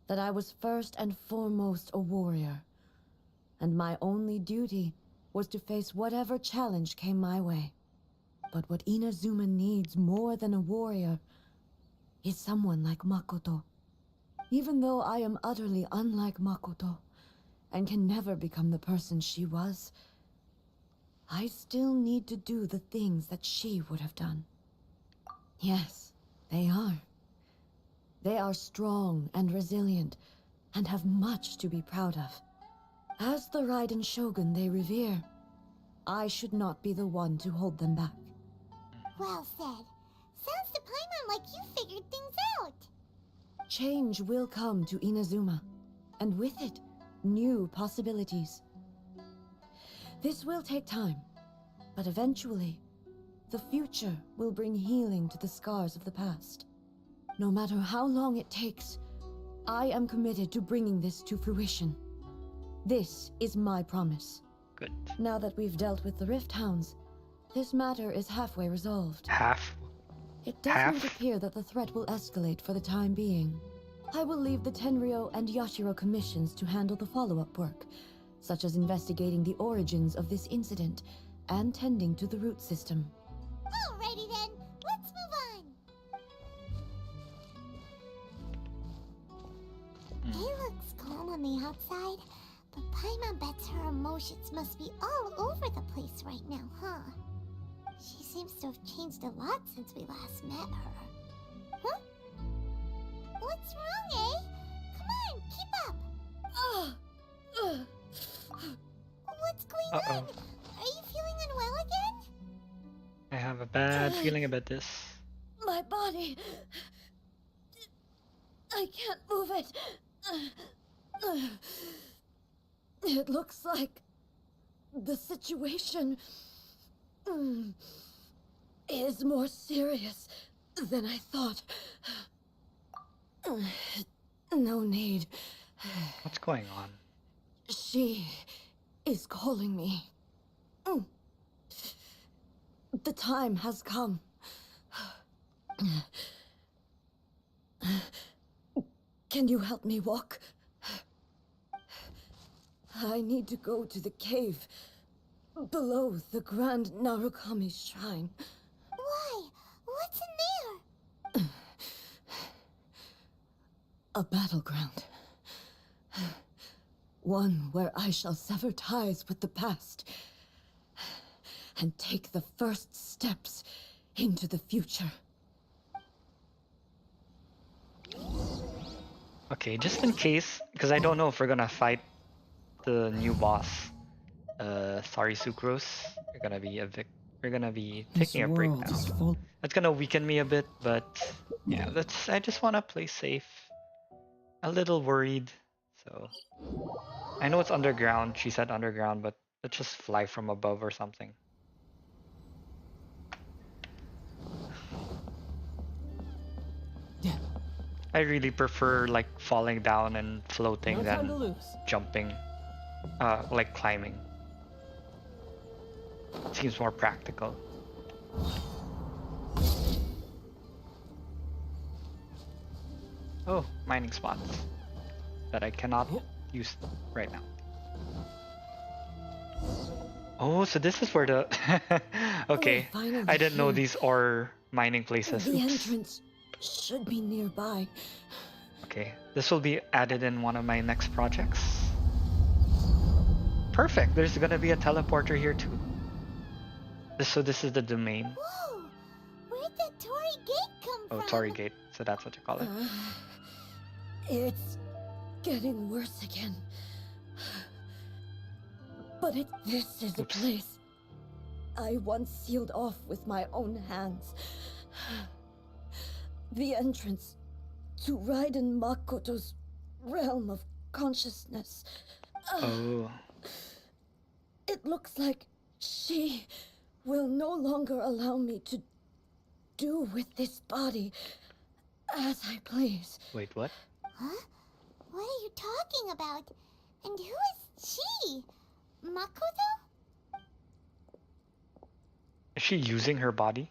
that I was first and foremost a warrior, and my only duty was to face whatever challenge came my way. But what Inazuma needs more than a warrior is someone like Makoto. Even though I am utterly unlike Makoto, and can never become the person she was, I still need to do the things that she would have done. Yes, they are. They are strong and resilient, and have much to be proud of. As the Raiden Shogun they revere, I should not be the one to hold them back. Well said. Sounds to Paimon like you figured things out. Change will come to Inazuma, and with it, new possibilities. This will take time, but eventually, the future will bring healing to the scars of the past. No matter how long it takes, I am committed to bringing this to fruition. This is my promise. Good. Now that we've dealt with the Rift Hounds, this matter is halfway resolved. Half. It does not appear that the threat will escalate for the time being. I will leave the Tenryo and Yashiro commissions to handle the follow-up work, such as investigating the origins of this incident and tending to the root system. Alrighty then, let's move on. It looks calm on the outside, but Paimon bets her emotions must be all over the place right now, huh? She seems to have changed a lot since we last met her. Huh? What's wrong, eh? Come on, keep up! What's going on? Are you feeling unwell again? I have a bad feeling about this. My body... I can't move it. It looks like the situation is more serious than I thought. No need. What's going on? She is calling me. The time has come. Can you help me walk? I need to go to the cave below the Grand Narukami Shrine. Why? What's in there? A battleground. One where I shall sever ties with the past and take the first steps into the future. Okay, just in case, because I don't know if we're gonna fight the new boss, Sorry Sucrose. You're gonna be we're gonna be This taking a break world now. is full. That's gonna weaken me a bit, but yeah, I just wanna play safe. A little worried, so I know it's underground. She said underground, but let's just fly from above or something. Yeah. I really prefer like falling down and floating No time to than lose. jumping, like climbing. Seems more practical. Oh, mining spots that I cannot use right now. Oh, so this is where the okay. We're finally I didn't know here. these are mining places. The Oops. entrance should be nearby. Okay, this will be added in one of my next projects. Perfect. There's gonna be a teleporter here too. So this is the domain. Whoa! Where'd that Torii Gate come Oh, from? Torii Gate. So that's what you call it. It's getting worse again. But this is the Oops. place I once sealed off with my own hands. The entrance to Raiden Makoto's realm of consciousness. Oh. It looks like she will no longer allow me to do with this body as I please. Wait, what? Huh? What are you talking about? And who is she? Makoto? Is she using her body?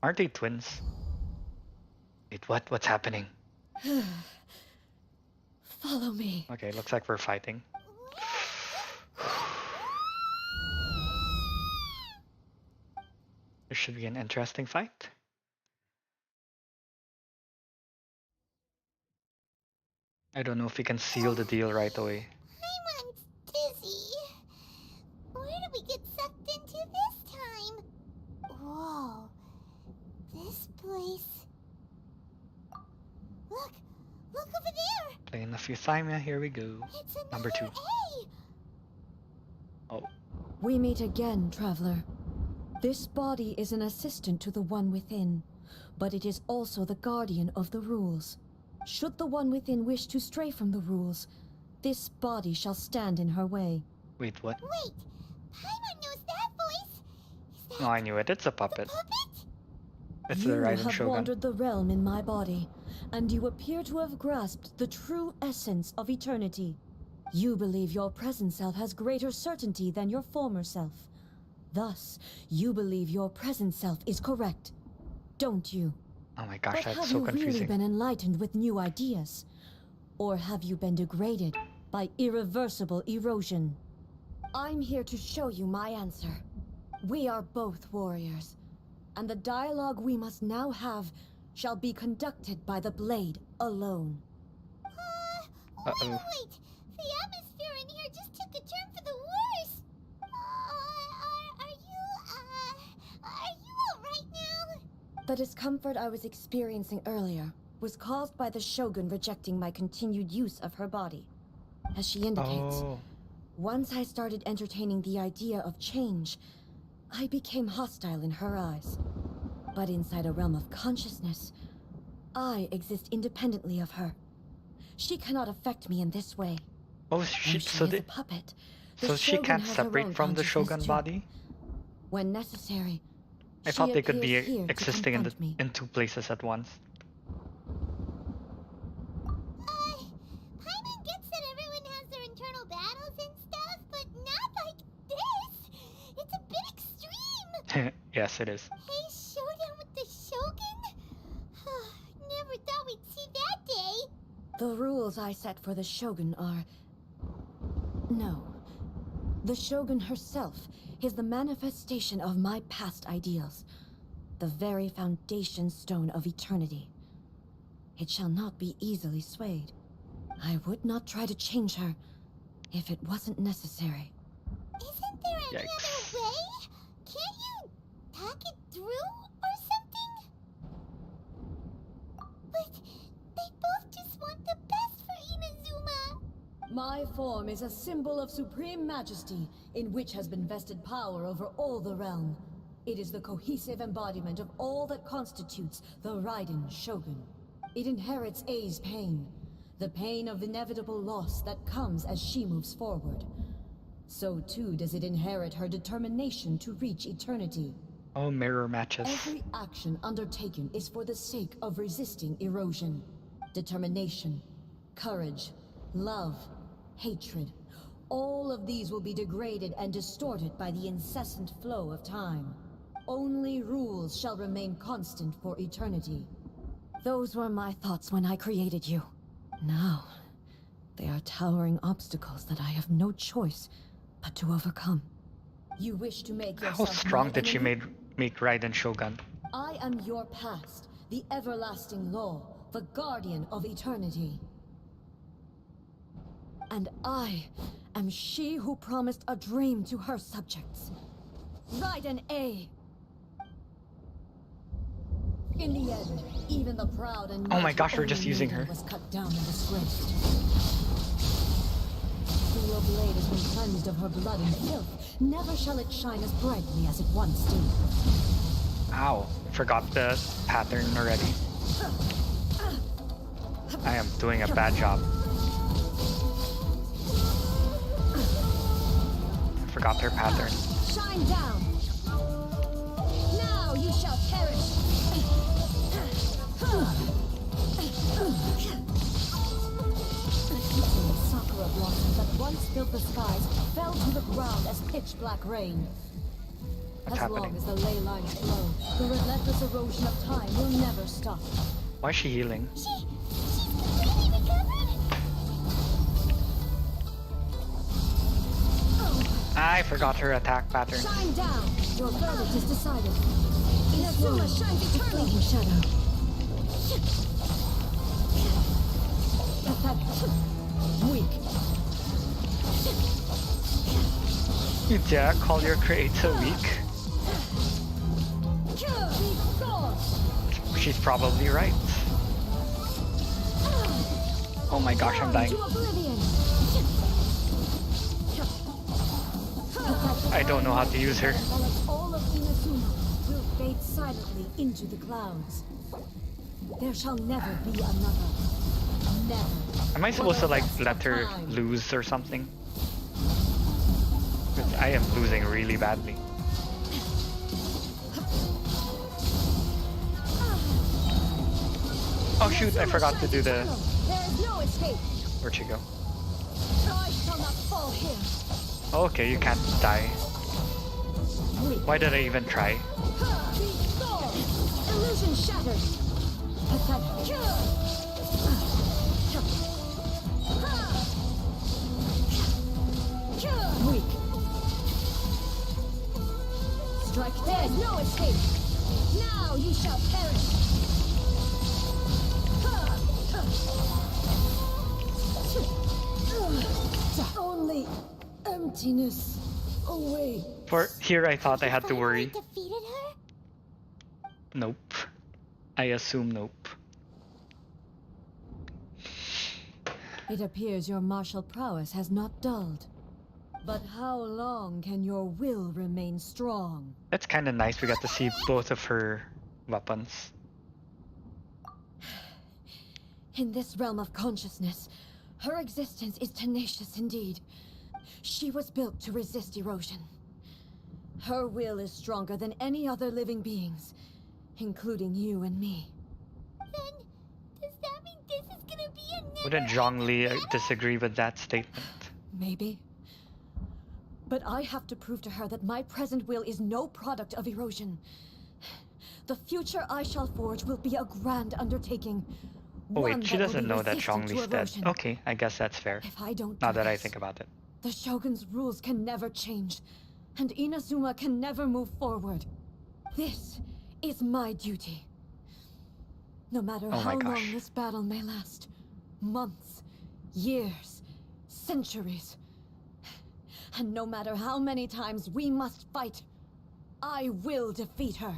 Aren't they twins? Wait, what? What's happening? Follow me. Okay, looks like we're fighting. This should be an interesting fight. I don't know if we can seal the deal right away. Paimon's dizzy. Where did we get sucked into this time? Whoa. This place. Look! Look over there! Playing the Futhymia, here we go. It's another Number 2. A! Oh, We meet again, traveler. This body is an assistant to the one within, but it is also the guardian of the rules. Should the one within wish to stray from the rules, this body shall stand in her way. wait, what? Wait! Paimon knows that voice! Is that No, I knew it. It's a the puppet. puppet? It's You the Raiden have Shogun. wandered the realm in my body, and you appear to have grasped the true essence of eternity. You believe your present self has greater certainty than your former self. Thus, you believe your present self is correct, don't you? Oh my gosh, But that's have so you really confusing. been enlightened with new ideas? Or have you been degraded by irreversible erosion? I'm here to show you my answer. We are both warriors, and the dialogue we must now have shall be conducted by the blade alone. Uh-oh. Wait! The atmosphere in here just took a turn for the worse! Are you alright now? The discomfort I was experiencing earlier was caused by the Shogun rejecting my continued use of her body. As she indicates, Oh, once I started entertaining the idea of change, I became hostile in her eyes. But inside a realm of consciousness, I exist independently of her. She cannot affect me in this way. oh, Though she, she so is they, a puppet, the so she Shogun can't has her separate own from the consciousness Shogun too. body? When necessary, I she thought they could be appears here to existing in confront me. in 2 places at once. Paimon gets that everyone has their internal battles and stuff, but not like this! It's a bit extreme! Yes, it is. Hey, showdown with the Shogun? Never thought we'd see that day! The rules I set for the Shogun are... No. The Shogun herself is the manifestation of my past ideals. The very foundation stone of eternity. It shall not be easily swayed. I would not try to change her if it wasn't necessary. Isn't there any Yikes. other way? Can't you talk it through or something? But they both just want the best for Inazuma. My form is a symbol of supreme majesty, in which has been vested power over all the realm. It is the cohesive embodiment of all that constitutes the Raiden Shogun. It inherits Ei's pain, the pain of inevitable loss that comes as she moves forward. So too does it inherit her determination to reach eternity. Oh, mirror matches. Every action undertaken is for the sake of resisting erosion. Determination, courage, love, hatred. All of these will be degraded and distorted by the incessant flow of time. Only rules shall remain constant for eternity. Those were my thoughts when I created you. Now, they are towering obstacles that I have no choice but to overcome. You wish to make yourself How strong my did she enemy? make Raiden Shogun? I am your past, the everlasting law, the guardian of eternity. And I am she who promised a dream to her subjects. Raiden A. In the end, even the proud and Oh my mighty gosh, we're just Oni using Maiden her. was cut down and disgraced. Though your blade has been cleansed of her blood and filth, never shall it shine as brightly as it once did. Ow, forgot the pattern already. I am doing a bad job. I forgot her pattern. Shine down! Now you shall perish! The sakura blossoms that once filled the skies fell to the ground as pitch-black rain. What's As long happening? as the ley lines flow, the relentless erosion of time will never stop. Why is she healing? She's completely recovered? I forgot her attack pattern. Shine down! Your verdict is decided. Inazuma shines eternally in shadow. Pathetic. Weak. You dare call your creator weak? She's probably right. Oh my gosh, I'm dying. I don't know how to use her. All of Inazuma will fade silently into the clouds. There shall never be another. Never. Am I supposed to like For the let best her of time. lose or something? 'Cause I am losing really badly. Oh shoot, I forgot to do the... There is no escape. Where'd she go? I shall not fall here. Okay, you can't die. Why did I even try? Illusion shattered. Pathetic. Weak. Strike dead. No escape. Now you shall perish. Only emptiness away. For here I thought I had to Finally worry. defeated her? Nope. I assume nope. It appears your martial prowess has not dulled. But how long can your will remain strong? That's kind of nice. We got to see both of her weapons. In this realm of consciousness, her existence is tenacious indeed. She was built to resist erosion. Her will is stronger than any other living being's, including you and me. Then, does that mean this is gonna be a never Wouldn't Zhongli disagree with that statement? Maybe. But I have to prove to her that my present will is no product of erosion. The future I shall forge will be a grand undertaking. Oh one wait, she that will doesn't be know that resistant to Zhongli's dead. erosion. Okay, I guess that's fair. If I don't Now do that I this, think about it. the Shogun's rules can never change, and Inazuma can never move forward. This is my duty. No matter Oh my how long gosh. this battle may last, months, years, centuries, and no matter how many times we must fight, I will defeat her.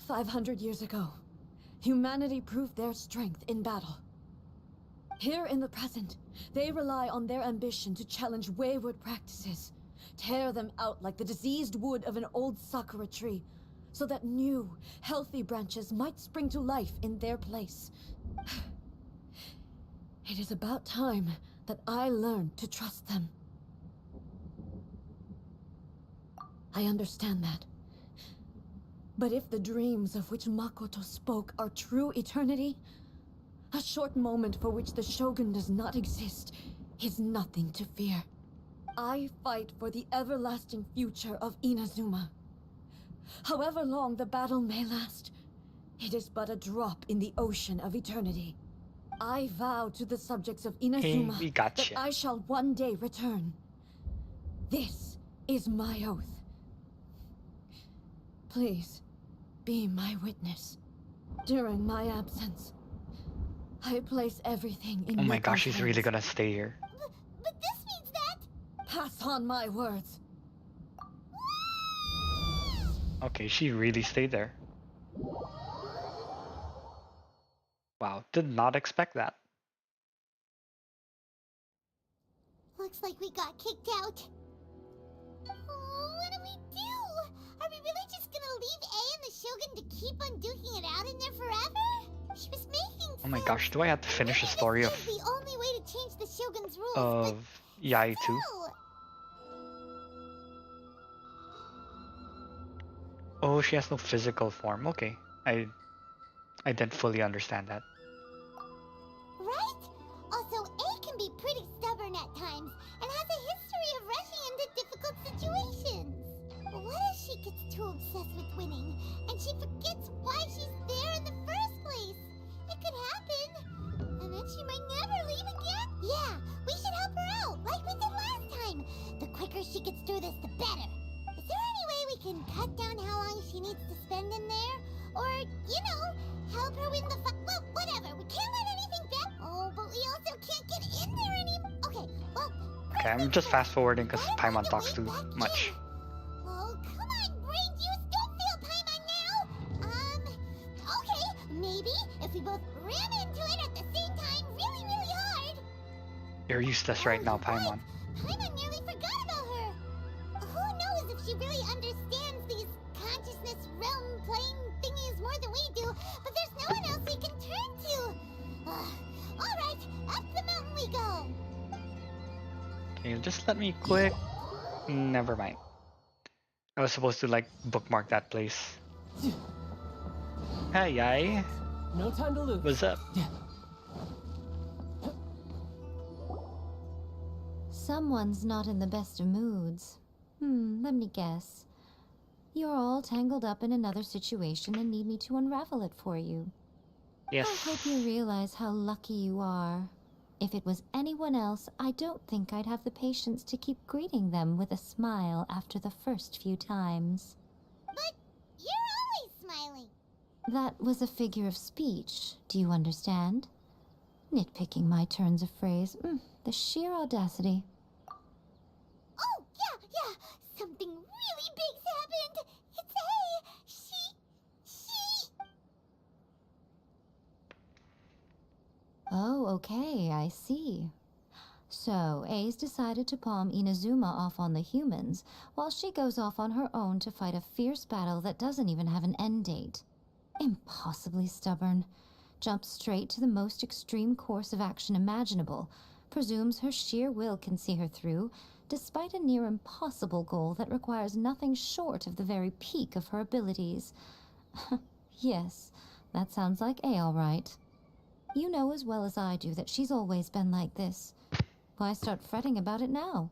500 years ago, humanity proved their strength in battle. Here in the present, they rely on their ambition to challenge wayward practices, tear them out like the diseased wood of an old sakura tree, so that new, healthy branches might spring to life in their place. It is about time that I learned to trust them. I understand that. But if the dreams of which Makoto spoke are true eternity, a short moment for which the Shogun does not exist is nothing to fear. I fight for the everlasting future of Inazuma. However long the battle may last, it is but a drop in the ocean of eternity. I vow to the subjects of Inazuma we that gotcha. I shall one day return. This is my oath. Please, be my witness. During my absence, I place everything in Oh my Miko's gosh, she's really hands. gonna stay here. But this means that... Pass on my words. Okay, she really stayed there. Wow, did not expect that. Looks like we got kicked out. Oh, what do we do? Are we really just gonna leave A and the Shogun to keep on duking it out in there forever? She was making Oh my sense. gosh, do I have to finish the Maybe story this of is the only way to change the Shogun's rules, Yai but too? still. Oh, she has no physical form. Okay, I didn't fully understand that. Right? Also, A can be pretty stubborn at times and has a history of rushing into difficult situations. What if she gets too obsessed with winning and she forgets why she's there in the first place? It could happen. And then she might never leave again. Yeah, we should help her out like we did last time. The quicker she gets through this, the better. Is there any way we can cut down how long she needs to spend in there? Or, you know, help her win the well, whatever. We can't let anything back. Oh, but we also can't get in there anymore. Okay, well... Okay, I'm just fast forwarding because Paimon talks too much. Oh, come on, brain juice. Don't feel Paimon now. Okay, maybe if we both ran into it at the same time really, really hard. You're useless right now, Paimon. Paimon nearly forgot about her. Who knows if she really understands these consciousness realm playing thingies more than we do, but there's no one else we can turn to. Alright, up the mountain we go. Okay, just let me quick. Never mind. I was supposed to like bookmark that place. Hi, Yai. No time to lose. What's up? Someone's not in the best of moods. Let me guess. You're all tangled up in another situation and need me to unravel it for you. Yes. I hope you realize how lucky you are. If it was anyone else, I don't think I'd have the patience to keep greeting them with a smile after the first few times. But you're always smiling. That was a figure of speech, do you understand? Nitpicking my turns of phrase. The sheer audacity. Oh, yeah. Something really big's happened. It's A. She... Oh, okay, I see. So, A's decided to palm Inazuma off on the humans, while she goes off on her own to fight a fierce battle that doesn't even have an end date. Impossibly stubborn. Jumps straight to the most extreme course of action imaginable, presumes her sheer will can see her through, despite a near impossible goal that requires nothing short of the very peak of her abilities. Yes, that sounds like A all right. You know as well as I do that she's always been like this. Why start fretting about it now?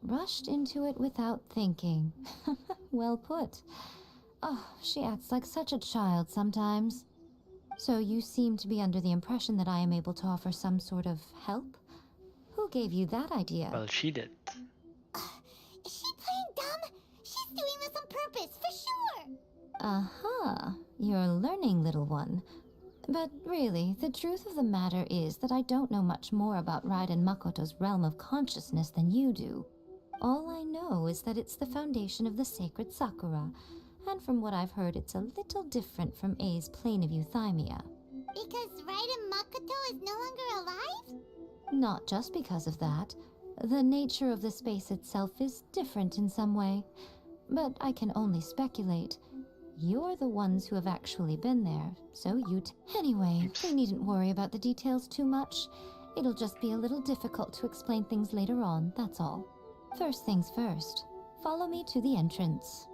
Rushed into it without thinking. Well put. Oh, she acts like such a child sometimes. So you seem to be under the impression that I am able to offer some sort of help? Who gave you that idea? Well, she did. Is she playing dumb? She's doing this on purpose, for sure. Uh-huh. You're learning, little one. But really, the truth of the matter is that I don't know much more about Raiden Makoto's realm of consciousness than you do. All I know is that it's the foundation of the sacred Sakura, and from what I've heard, it's a little different from A's plane of euthymia. Because Raiden Makoto is no longer alive? Not just because of that. The nature of the space itself is different in some way, but I can only speculate. You're the ones who have actually been there, so Anyway, we needn't worry about the details too much. It'll just be a little difficult to explain things later on, that's all. First things first, follow me to the entrance.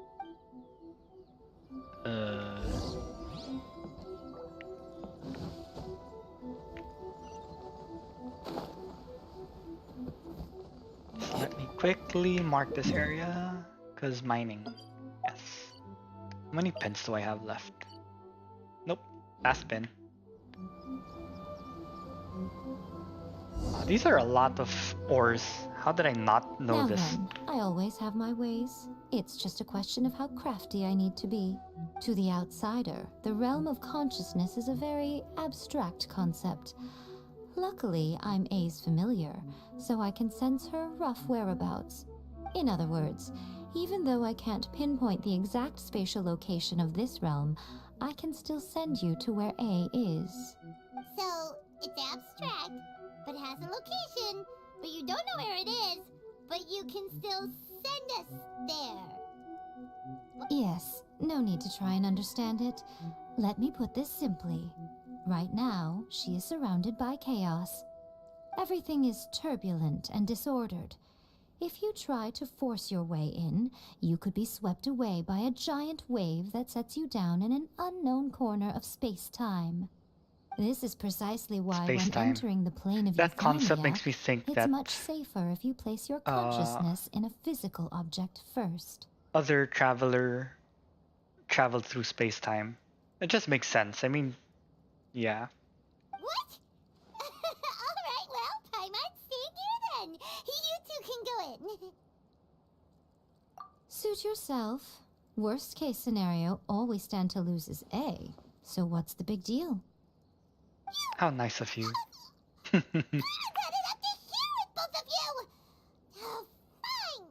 Let me quickly mark this area, because mining. Yes. How many pins do I have left? Nope. Last pin. These are a lot of ores. How did I not know Now this? then, I always have my ways. It's just a question of how crafty I need to be. To the outsider, the realm of consciousness is a very abstract concept. Luckily, I'm A's familiar, so I can sense her rough whereabouts. In other words, even though I can't pinpoint the exact spatial location of this realm, I can still send you to where A is. So, it's abstract, but has a location, but you don't know where it is, but you can still send us there. Yes, no need to try and understand it. Let me put this simply. Right now, she is surrounded by chaos. Everything is turbulent and disordered. If you try to force your way in, you could be swept away by a giant wave that sets you down in an unknown corner of space-time. This is precisely why when Space-time. entering the plane of That concept Euphemia, makes me think it's that much safer if you place your consciousness in a physical object first. other traveler traveled through space-time. It just makes sense. I mean, yeah. What? Alright, well, Paimon's staying here then. You two can go in. Suit yourself. Worst case scenario, all we stand to lose is A. So what's the big deal? How nice of you. I got it up to here with both of you! Oh, fine!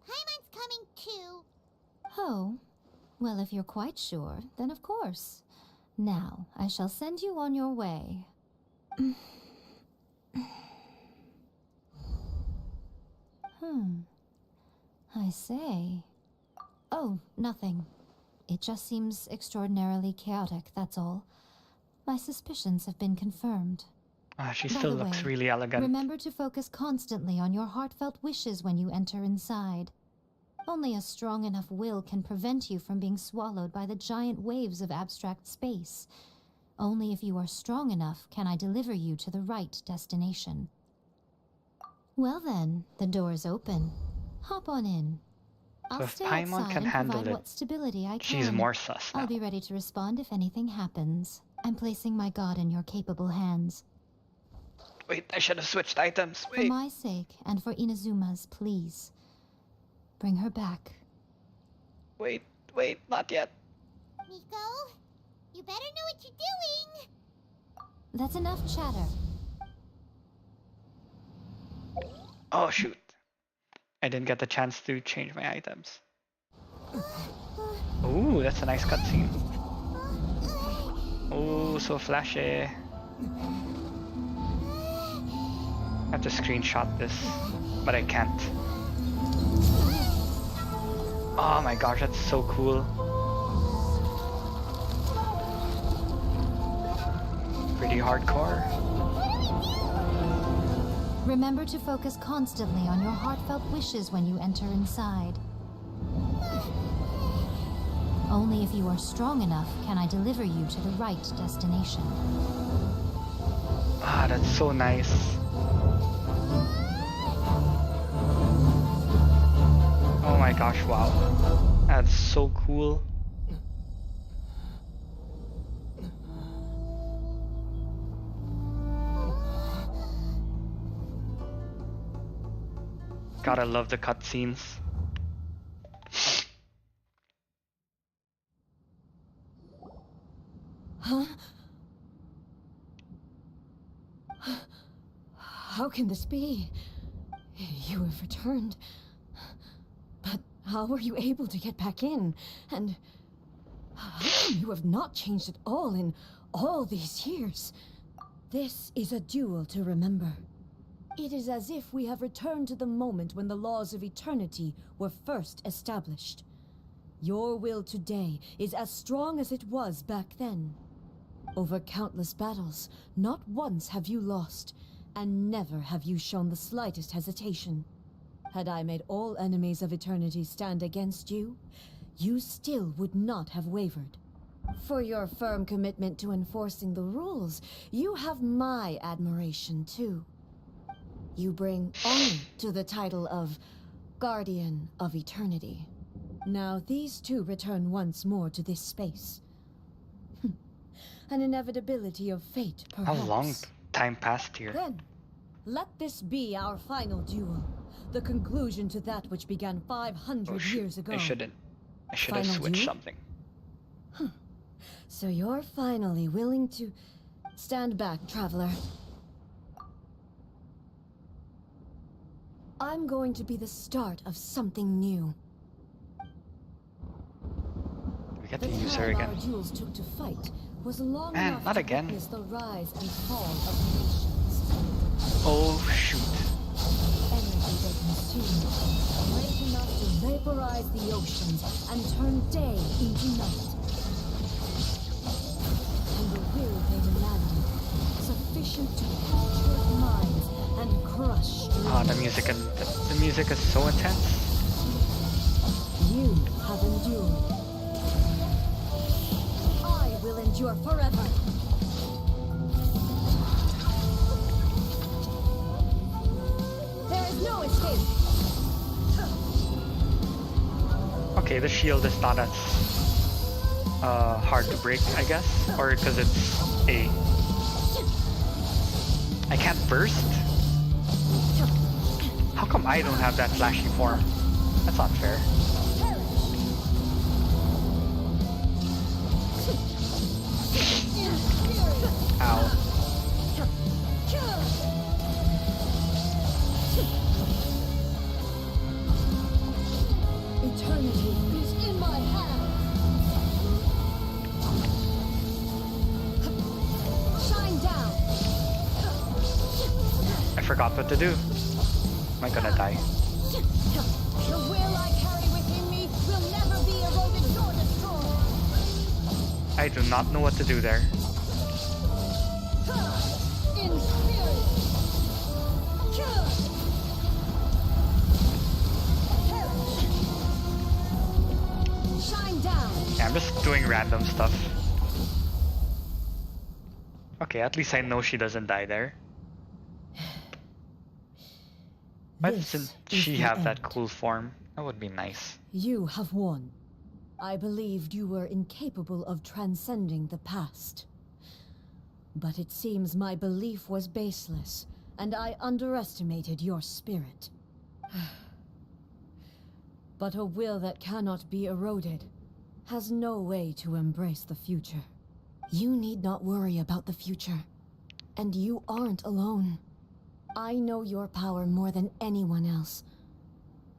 Paimon's coming too. Oh, well, if you're quite sure, then of course. Now, I shall send you on your way. I say. Oh, nothing. It just seems extraordinarily chaotic, that's all. My suspicions have been confirmed. She By still the looks way, really elegant. Remember to focus constantly on your heartfelt wishes when you enter inside. Only a strong enough will can prevent you from being swallowed by the giant waves of abstract space. Only if you are strong enough can I deliver you to the right destination. Well then, the door's open. Hop on in. I'll if stay Paimon outside can and handle provide it, what stability I can. she's more sus now. I'll be ready to respond if anything happens. I'm placing my god in your capable hands. Wait, I should have switched items. For Wait. my sake, and for Inazuma's, please. Bring her back. Wait, not yet. Miko, you better know what you're doing! That's enough chatter. Oh shoot. I didn't get the chance to change my items. Ooh, that's a nice cutscene. Oh, so flashy. I have to screenshot this, but I can't. Oh my gosh, that's so cool. Pretty hardcore. Remember to focus constantly on your heartfelt wishes when you enter inside. Only if you are strong enough can I deliver you to the right destination. Ah, that's so nice. Oh my gosh, wow. That's so cool. Gotta love the cutscenes. Huh? How can this be? You have returned. But how were you able to get back in? And how come you have not changed at all in all these years? This is a duel to remember. It is as if we have returned to the moment when the laws of eternity were first established. Your will today is as strong as it was back then. Over countless battles, not once have you lost, and never have you shown the slightest hesitation. Had I made all enemies of eternity stand against you, you still would not have wavered. For your firm commitment to enforcing the rules, you have my admiration too. You bring honor to the title of Guardian of Eternity. Now these two return once more to this space. An inevitability of fate, perhaps. How long time passed here? Then, let this be our final duel. The conclusion to that which began 500 years ago. I should have Final switched duel? something. So you're finally willing to stand back, traveler. I'm going to be the start of something new. We get The to use her time again. our duels took to fight was long Man, enough not to again. witness the rise and fall of nations. Oh shoot. Energy they consume, great enough to vaporize the oceans and turn day into night. And the will they demanded, sufficient to capture minds and crush Ah, the dreams. music is so intense. You have endured. I will endure forever. There is no escape. Okay, the shield is not as hard to break, I guess, or because it's a. I can't burst. How come I don't have that flashy form? That's not fair. Ow. Eternity is in my hand. Shine down. I forgot what to do. Am I gonna die? The will I carry within me will never be eroded nor destroyed. I do not know what to do there. In spirit. Shine down. Yeah, I'm just doing random stuff. Okay, at least I know she doesn't die there. Why This doesn't is she the have that end. cool form? That would be nice. You have won. I believed you were incapable of transcending the past. But it seems my belief was baseless, and I underestimated your spirit. But a will that cannot be eroded has no way to embrace the future. You need not worry about the future. And you aren't alone. I know your power more than anyone else.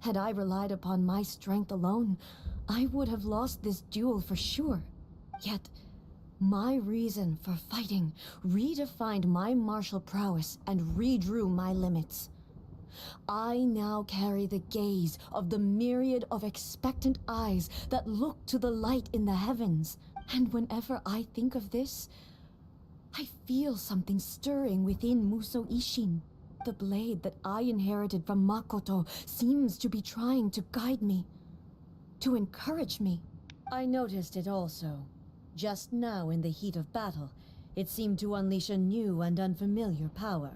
Had I relied upon my strength alone, I would have lost this duel for sure. Yet, my reason for fighting redefined my martial prowess and redrew my limits. I now carry the gaze of the myriad of expectant eyes that look to the light in the heavens. And whenever I think of this, I feel something stirring within Muso Ishin. The blade that I inherited from Makoto seems to be trying to guide me, to encourage me. I noticed it also. Just now in the heat of battle, it seemed to unleash a new and unfamiliar power.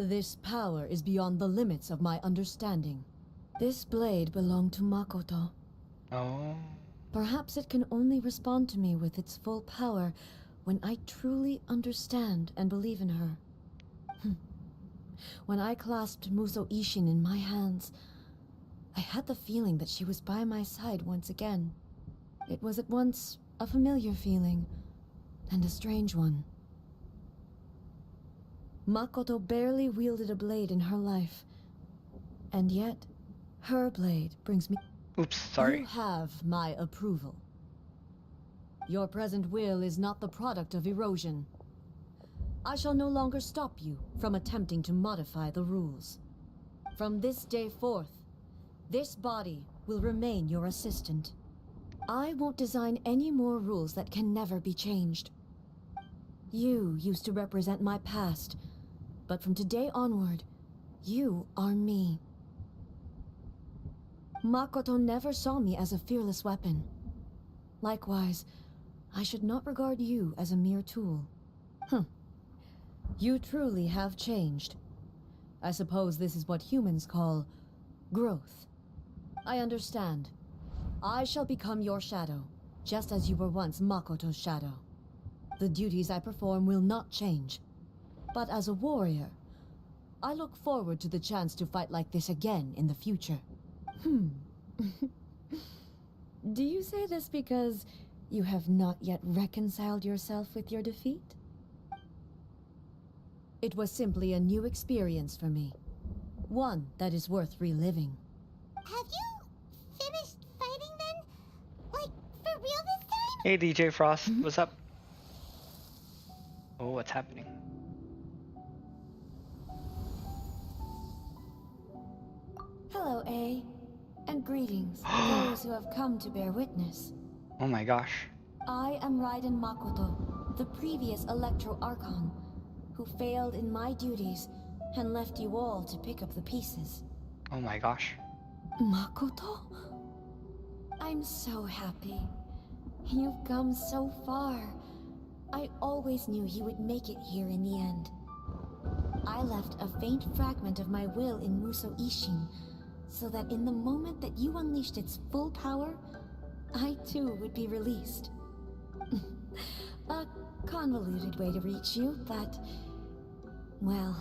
This power is beyond the limits of my understanding. This blade belonged to Makoto. Oh. Perhaps it can only respond to me with its full power when I truly understand and believe in her. When I clasped Muso Ishin in my hands, I had the feeling that she was by my side once again. It was at once a familiar feeling and a strange one. Makoto barely wielded a blade in her life, and yet her blade brings me... Oops, sorry. You have my approval. Your present will is not the product of erosion. I shall no longer stop you from attempting to modify the rules. From this day forth, this body will remain your assistant. I won't design any more rules that can never be changed. You used to represent my past, but from today onward, you are me. Makoto never saw me as a fearless weapon. Likewise, I should not regard you as a mere tool. You truly have changed. I suppose this is what humans call growth. I understand. I shall become your shadow, just as you were once Makoto's shadow. The duties I perform will not change. But as a warrior, I look forward to the chance to fight like this again in the future. Do you say this because you have not yet reconciled yourself with your defeat? It was simply a new experience for me. One that is worth reliving. Have you finished fighting then? Like, for real this time? Hey DJ Frost, what's up? Oh, what's happening? Hello, A. And greetings, those who have come to bear witness. Oh my gosh. I am Raiden Makoto, the previous Electro Archon, who failed in my duties and left you all to pick up the pieces. Oh my gosh. Makoto? I'm so happy. You've come so far. I always knew you would make it here in the end. I left a faint fragment of my will in Muso Ishin, so that in the moment that you unleashed its full power, I too would be released. A convoluted way to reach you, but... well,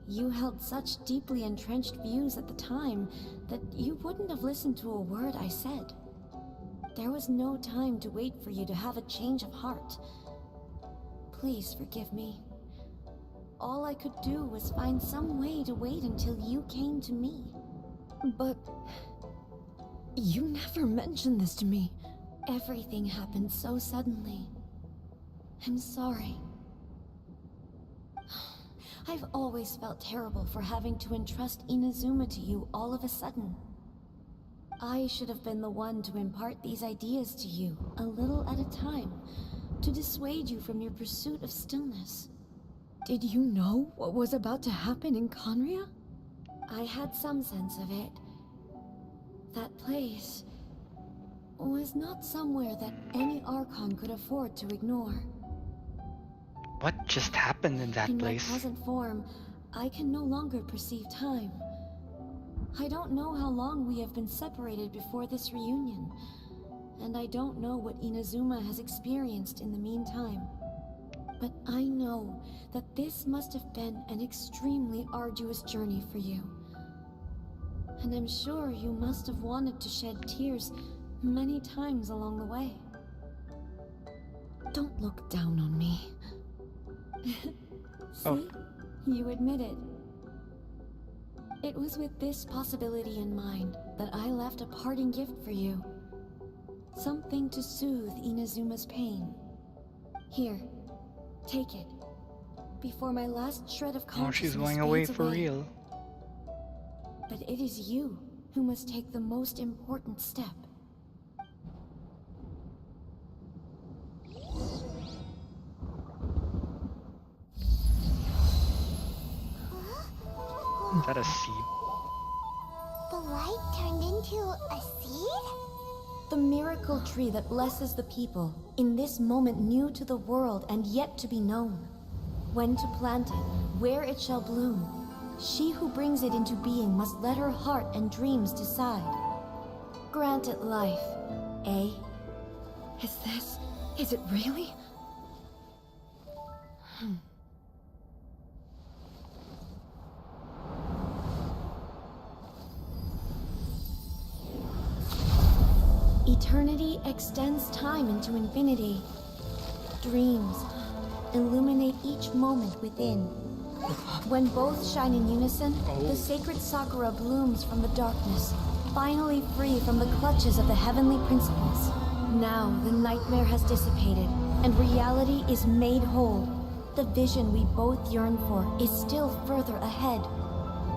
you held such deeply entrenched views at the time that you wouldn't have listened to a word I said. There was no time to wait for you to have a change of heart. Please forgive me. All I could do was find some way to wait until you came to me. But... you never mentioned this to me. Everything happened so suddenly. I'm sorry. I've always felt terrible for having to entrust Inazuma to you all of a sudden. I should have been the one to impart these ideas to you, a little at a time, to dissuade you from your pursuit of stillness. Did you know what was about to happen in Conria? I had some sense of it. That place was not somewhere that any Archon could afford to ignore. What just happened in that place? In my present form, I can no longer perceive time. I don't know how long we have been separated before this reunion, and I don't know what Inazuma has experienced in the meantime. But I know that this must have been an extremely arduous journey for you. And I'm sure you must have wanted to shed tears many times along the way. Don't look down on me. See? You admit it. It was with this possibility in mind that I left a parting gift for you. Something to soothe Inazuma's pain. Here, take it. Before my last shred of consciousness she's going away fades for real. But it is you who must take the most important step. Is that a seed? The light turned into a seed? The miracle tree that blesses the people, in this moment new to the world and yet to be known. When to plant it, where it shall bloom. She who brings it into being must let her heart and dreams decide. Grant it life, eh? Is it really? Eternity extends time into infinity. Dreams illuminate each moment within. When both shine in unison, the sacred Sakura blooms from the darkness, finally free from the clutches of the heavenly principles. Now the nightmare has dissipated, and reality is made whole. the vision we both yearn for is still further ahead.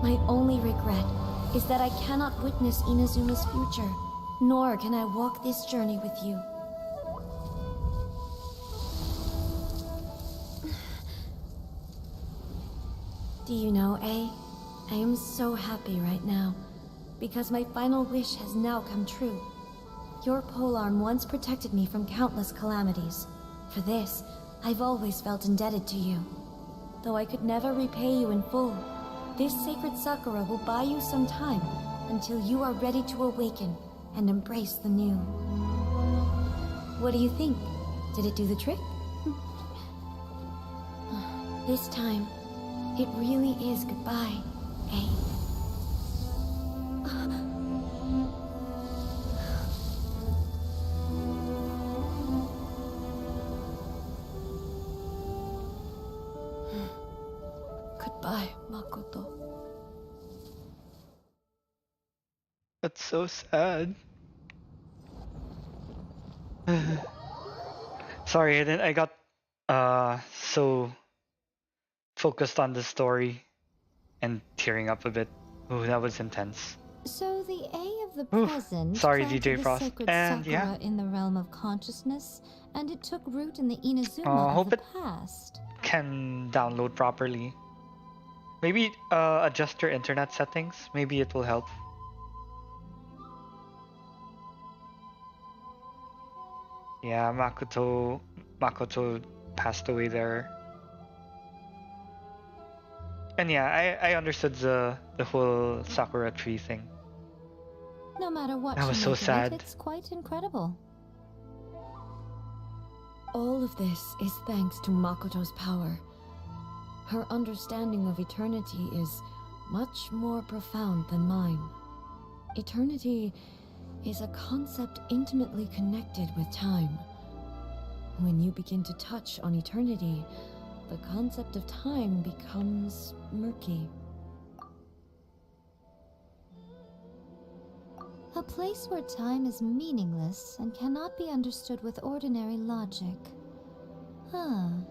My only regret is that I cannot witness Inazuma's future, nor can I walk this journey with you. Do you know, I am so happy right now, because my final wish has now come true. Your polearm once protected me from countless calamities. For this, I've always felt indebted to you. Though I could never repay you in full, this sacred Sakura will buy you some time until you are ready to awaken and embrace the new. What do you think? Did it do the trick? This time, it really is goodbye, Goodbye, Makoto. That's so sad. Sorry, I got so focused on the story and tearing up a bit. Ooh, that was intense. So the A of the Oof. present Sorry, planted DJ the Frost. sacred And Sakura yeah. in the realm of consciousness, and it took root in the Inazuma of Hope the it past. can download properly. Maybe adjust your internet settings. Maybe it will help. Yeah, Makoto passed away there. And yeah, I understood the whole Sakura tree thing. No matter what That you was so make of sad. it, it's quite incredible. All of this is thanks to Makoto's power. Her understanding of eternity is much more profound than mine. Eternity is a concept intimately connected with time. When you begin to touch on eternity, the concept of time becomes murky. A place where time is meaningless and cannot be understood with ordinary logic.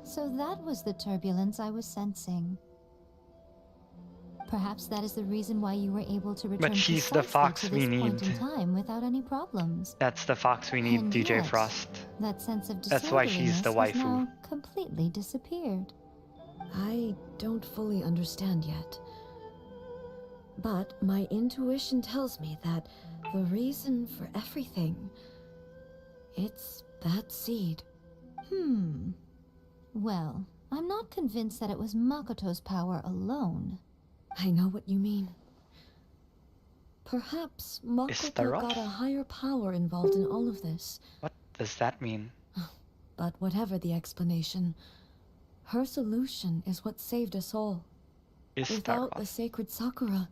So that was the turbulence I was sensing. Perhaps that is the reason why you were able to return she's the precisely fox to we this point need. in time without any problems. That's the fox we need, And DJ yet, Frost. That sense of That's why she's the disorderliness has waifu. now completely disappeared. I don't fully understand yet. But my intuition tells me that the reason for everything, it's that seed. Well, I'm not convinced that it was Makoto's power alone. I know what you mean. Perhaps Makoto got a higher power involved in all of this. What does that mean? But whatever the explanation, her solution is what saved us all. Without the sacred Sakura,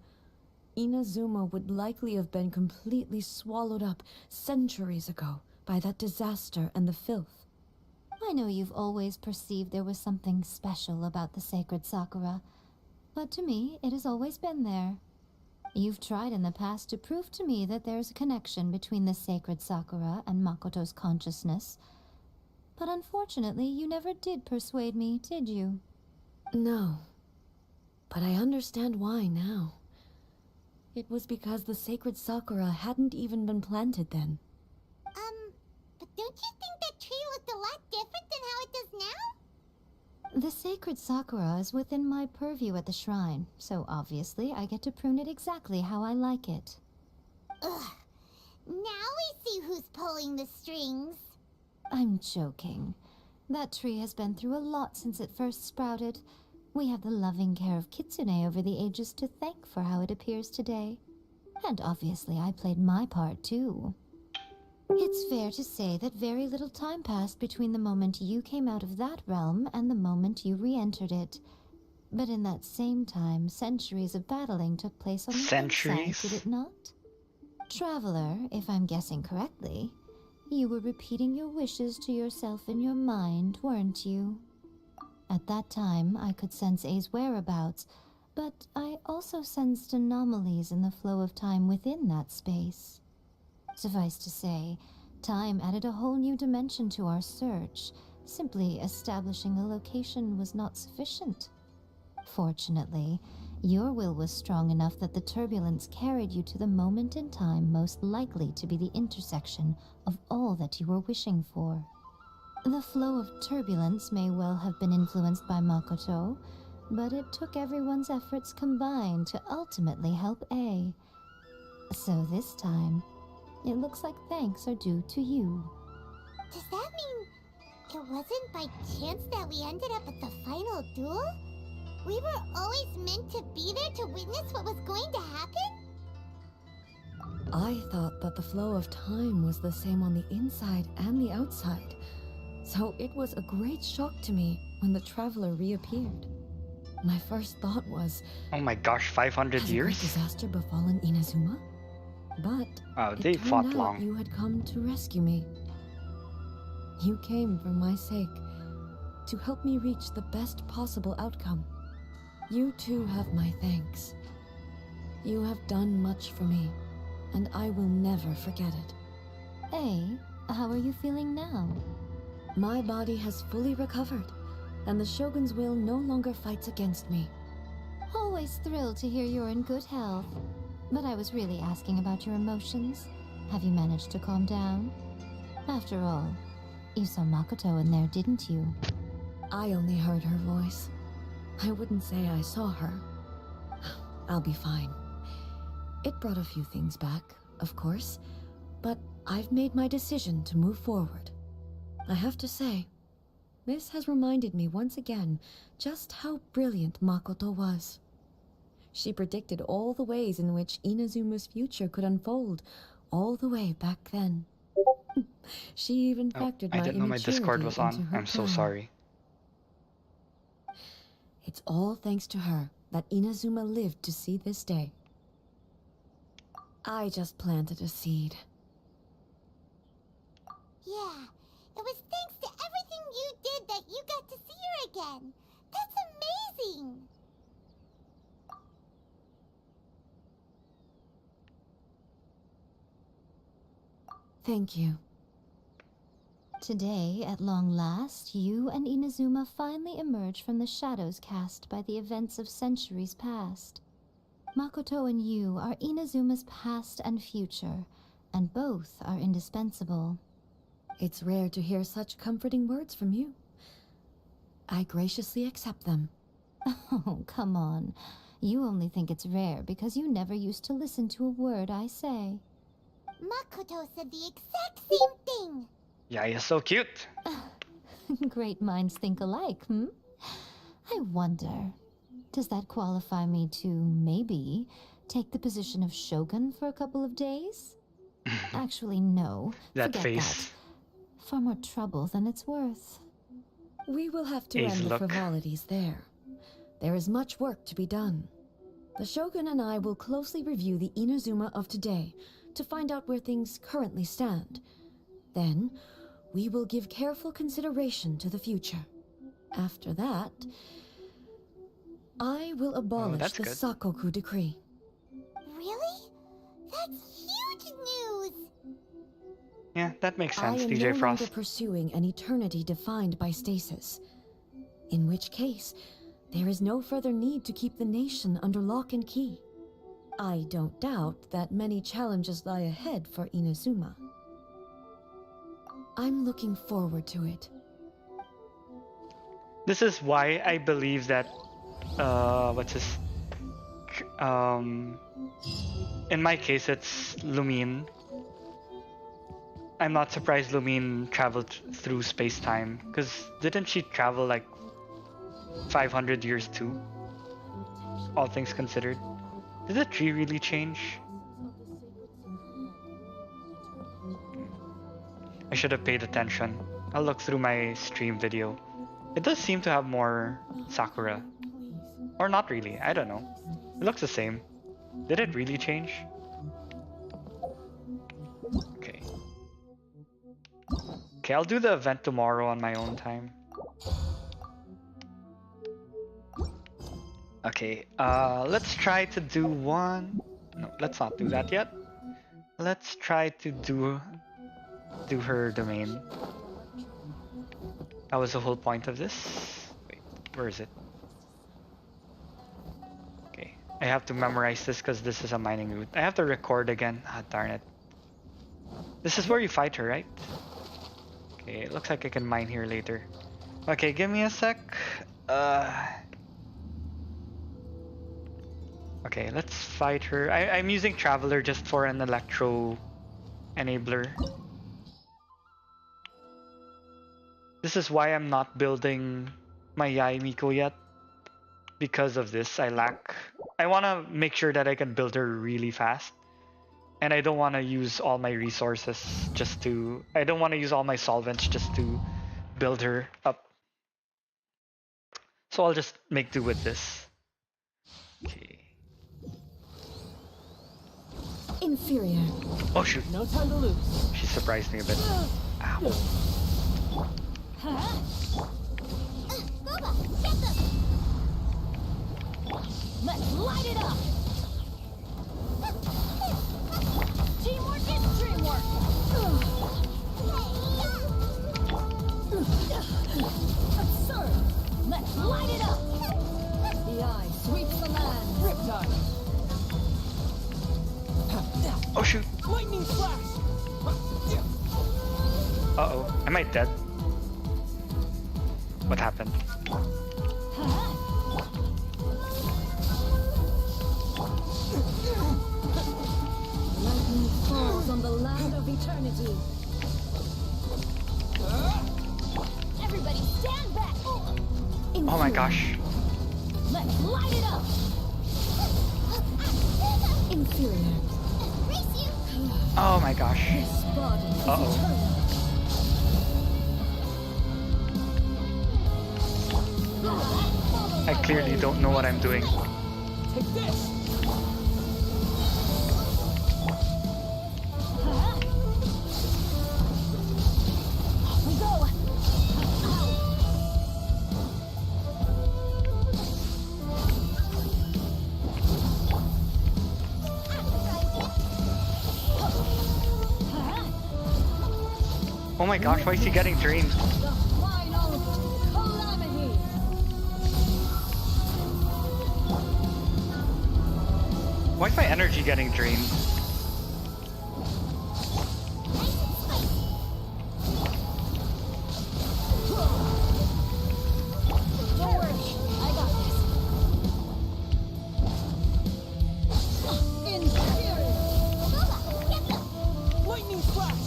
Inazuma would likely have been completely swallowed up centuries ago by that disaster and the filth. I know you've always perceived there was something special about the sacred Sakura, but to me, it has always been there. You've tried in the past to prove to me that there's a connection between the sacred Sakura and Makoto's consciousness, but unfortunately, you never did persuade me, did you? No, but I understand why now. It was because the sacred Sakura hadn't even been planted then. But don't you think that tree looked a lot different than how it does now? The sacred Sakura is within my purview at the shrine, so obviously I get to prune it exactly how I like it. Ugh. Now we see who's pulling the strings. I'm joking. That tree has been through a lot since it first sprouted. We have the loving care of Kitsune over the ages to thank for how it appears today. And obviously I played my part too. It's fair to say that very little time passed between the moment you came out of that realm and the moment you re-entered it. But in that same time, centuries of battling took place on the inside, did it not? Traveler, if I'm guessing correctly, you were repeating your wishes to yourself in your mind, weren't you? At that time, I could sense A's whereabouts, but I also sensed anomalies in the flow of time within that space. Suffice to say, time added a whole new dimension to our search, Simply establishing a location was not sufficient. Fortunately, your will was strong enough that the turbulence carried you to the moment in time most likely to be the intersection of all that you were wishing for. The flow of turbulence may well have been influenced by Makoto, but it took everyone's efforts combined to ultimately help A. So this time, it looks like thanks are due to you. Does that mean it wasn't by chance that we ended up at the final duel? We were always meant to be there to witness what was going to happen? I thought that the flow of time was the same on the inside and the outside, so it was a great shock to me when the traveler reappeared. My first thought was, Oh my gosh, 500 has a great years? disaster befallen Inazuma? But Oh, it they turned fought out long. you had come to rescue me. You came for my sake, to help me reach the best possible outcome. You too have my thanks. You have done much for me, and I will never forget it. A, how are you feeling now? My body has fully recovered, and the Shogun's will no longer fights against me. Always thrilled to hear you're in good health. But I was really asking about your emotions. Have you managed to calm down? After all, you saw Makoto in there, didn't you? I only heard her voice. I wouldn't say I saw her. I'll be fine. It brought a few things back, of course, but I've made my decision to move forward. I have to say, this has reminded me once again just how brilliant Makoto was. She predicted all the ways in which Inazuma's future could unfold, all the way back then. She even factored I my didn't know my Discord immaturity was into on. her I'm so plan. sorry. It's all thanks to her that Inazuma lived to see this day. I just planted a seed. Yeah, it was thanks to everything you did that you got to see her again. That's amazing! Thank you. Today, at long last, you and Inazuma finally emerge from the shadows cast by the events of centuries past. Makoto and you are Inazuma's past and future, and both are indispensable. It's rare to hear such comforting words from you. I graciously accept them. Oh, come on. You only think it's rare because you never used to listen to a word I say. Makoto said the exact same thing! Yeah, you're so cute. Great minds think alike, hmm? I wonder, does that qualify me to, maybe, take the position of Shogun for a couple of days? Actually, no. That Forget face. that. Far more trouble than it's worth. We will have to A's end the look. frivolities there. There is much work to be done. The Shogun and I will closely review the Inazuma of today to find out where things currently stand. Then, we will give careful consideration to the future. After that, I will abolish that's the good. Sakoku decree. Really? That's huge news! Yeah, that makes I sense, am DJ no Frost. longer pursuing an eternity defined by stasis. In which case, there is no further need to keep the nation under lock and key. I don't doubt that many challenges lie ahead for Inazuma. I'm looking forward to it. This is why I believe that, in my case, it's Lumine. I'm not surprised Lumine traveled through space-time, because didn't she travel like 500 years too? All things considered. Did the tree really change? I should have paid attention. I'll look through my stream video. It does seem to have more Sakura. Or not really, I don't know. It looks the same. Did it really change? Okay. Okay, I'll do the event tomorrow on my own time. Okay, let's try to do one. No, let's not do that yet. Let's try to do her domain. That was the whole point of this. Wait, where is it? Okay, I have to memorize this because this is a mining route. I have to record again. Ah, darn it. This is where you fight her, right? Okay, it looks like I can mine here later. Okay, give me a sec. Okay, let's fight her. I'm using Traveler just for an Electro enabler. This is why I'm not building my Yai Miko yet. Because of this, I want to make sure that I can build her really fast. And I don't want to use all my resources I don't want to use all my solvents just to build her up. So I'll just make do with this. Okay. Inferior. Oh shoot. No time to lose. She surprised me a bit. Ow. Let's light it up! Teamwork is dreamwork! Absurd! Let's light it up! The eye sweeps the land. Riptide. Oh shoot. Lightning flash. Uh-oh. Am I dead? What happened? Lightning falls on the land of eternity. Everybody stand back! Oh my gosh. Let's light it up! Inferior. Race you! Oh my gosh. This body is Uh-oh. eternal. I clearly don't know what I'm doing. Take this. Off we go! Oh my gosh, why is he getting drained? The final calamity. Why is my energy getting drained? Don't worry, I got this. Inferior. Lightning flash.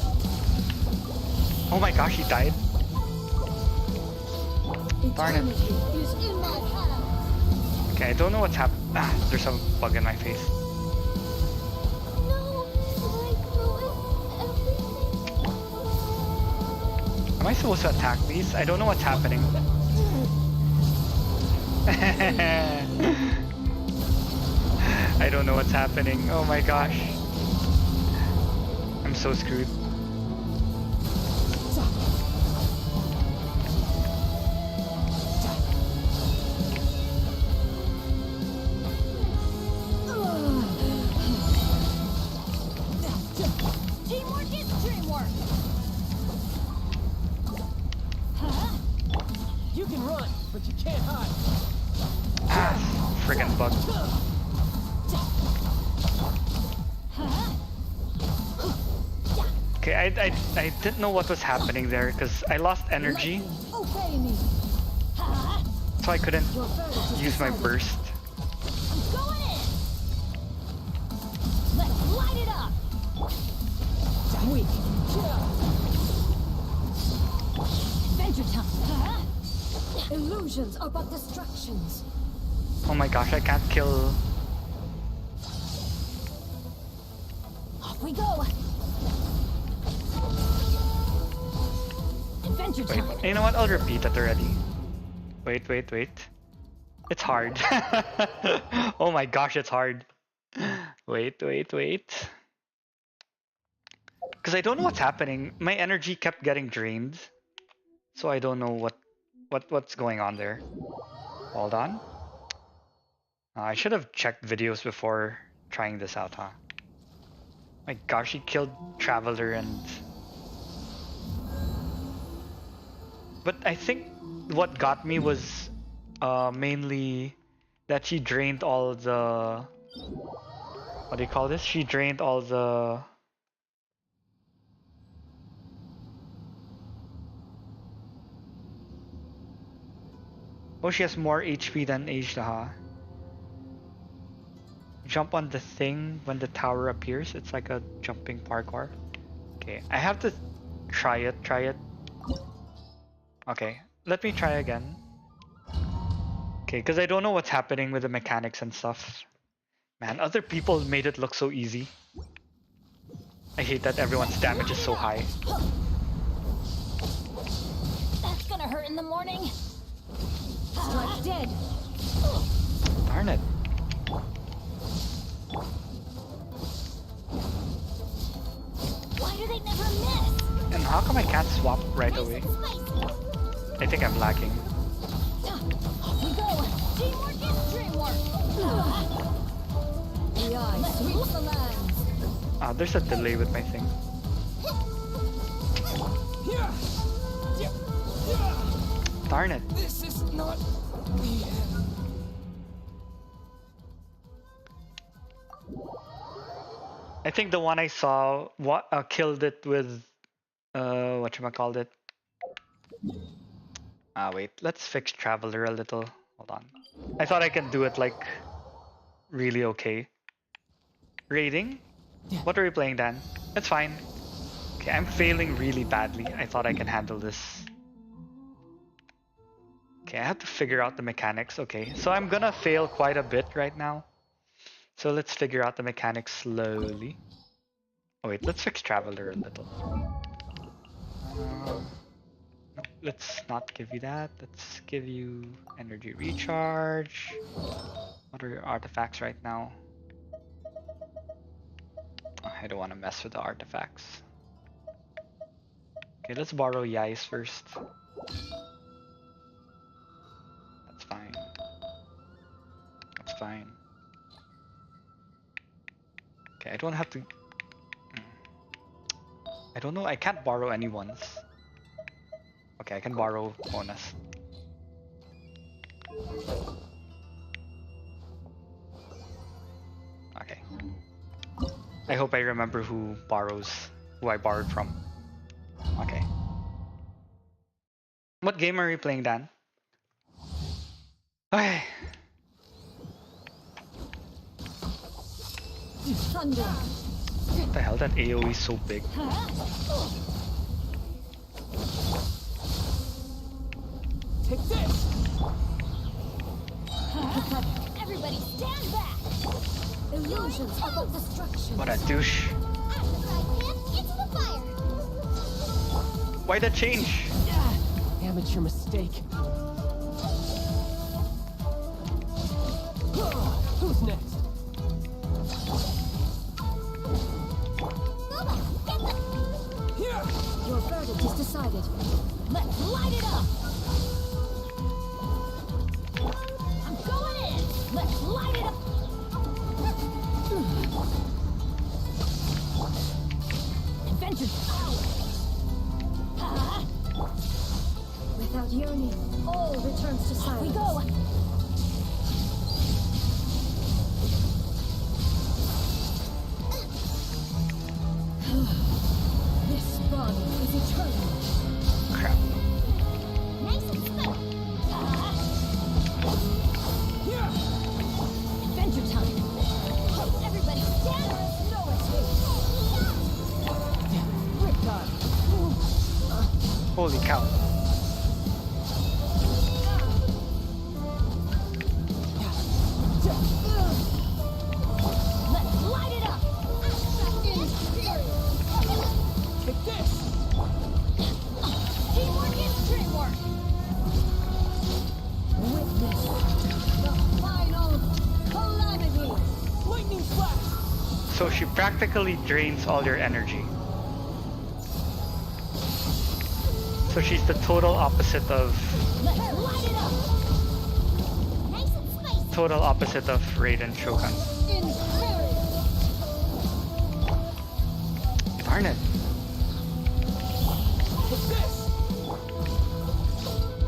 Oh my gosh, he died. Darn it. Eternity is in my hand. Okay, I don't know what's happening. Ah, there's a bug in my face. No, I everything. Am I supposed to attack these? I don't know what's happening. I don't know what's happening. Oh my gosh. I'm so screwed. Teamwork is dreamwork. You can run, but you can't hide. Ah, friggin' bug. Okay, I didn't know what was happening there because I lost energy, Obey me. so I couldn't Your verdict is use my decided. burst. I'm going in. Let's light it up. Weak. Adventure time. Illusions are but distractions. Oh my gosh, I can't kill. Off we go. Adventure Wait, time. you know what? I'll repeat it already. Wait. It's hard. Oh my gosh, it's hard. Wait. Because I don't know what's happening. My energy kept getting drained. So I don't know what's going on there. Hold on. I should have checked videos before trying this out, huh? My gosh, he killed Traveler and... But I think what got me was mainly that she drained all the, what do you call this? She drained all the, oh, she has more HP than Aishtaha. Jump on the thing when the tower appears. It's like a jumping parkour. Okay, I have to try it. Okay, let me try again. Okay, because I don't know what's happening with the mechanics and stuff. Man, other people made it look so easy. I hate that everyone's damage is so high. That's gonna hurt in the morning. Strike dead. Darn it. Why do they never miss? And how come I can't swap right away? I think I'm lagging. Off we go. Teamwork is dreamwork. The eye sweeps the lands. There's a delay with my thing. Darn it. This is not the end. I think the one I saw killed it with whatchamacallit. Wait, let's fix Traveler a little. Hold on. I thought I could do it like really okay. Raiding? What are we playing, Dan? It's fine. Okay, I'm failing really badly. I thought I can handle this. Okay, I have to figure out the mechanics. Okay, so I'm gonna fail quite a bit right now. So let's figure out the mechanics slowly. Oh wait, let's fix Traveler a little. Nope, let's not give you that. Let's give you energy recharge. What are your artifacts right now? I don't want to mess with the artifacts. Okay, let's borrow Yai's first. That's fine. That's fine. Okay, I don't have to... I don't know, I can't borrow anyone's. Okay, I can borrow Mona's. Okay. I hope I remember who I borrowed from. Okay. What game are you playing, Dan? Okay. Thunder. What the hell? That AoE is so big. Take this! Everybody stand back! Illusions of destruction. What a douche. Into the fire. Why that change? Amateur mistake. Who's next? Your verdict is decided. Let's light it up! I'm going in! Let's light it up! Adventure power! Without yearning, all returns to silence. We go! This bond is eternal. Crap. Nice and smooth. Adventure time! Everybody stand! No escape. Riptide! Holy cow. Let's light it up! Take this! Teamwork is dreamwork! Witness the final calamity. Lightning flash! So she practically drains all your energy. So she's the total opposite of Let's light it up! Nice and spicy. total opposite of Raiden Shogun. Darn it. Take this!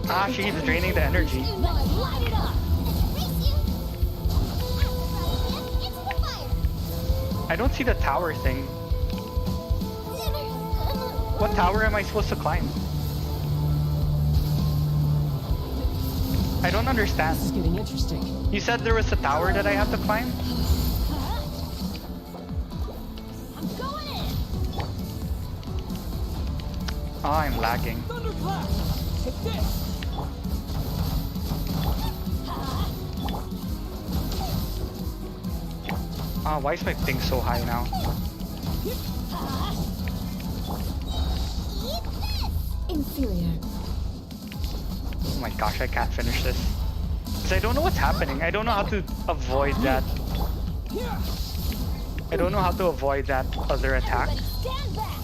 Ah, she's draining the energy. Light it up! Race you! Into the fire! I don't see the tower thing. What tower am I supposed to climb? I don't understand. This is getting interesting. You said there was a tower that I have to climb? I'm going in! Oh, I'm lagging. Thunderclap! Take this! Ah, why is my ping so high now? Eat this! Inferior. Oh my gosh, I can't finish this. Because I don't know what's happening. I don't know how to avoid that. I don't know how to avoid that other attack. Stand back!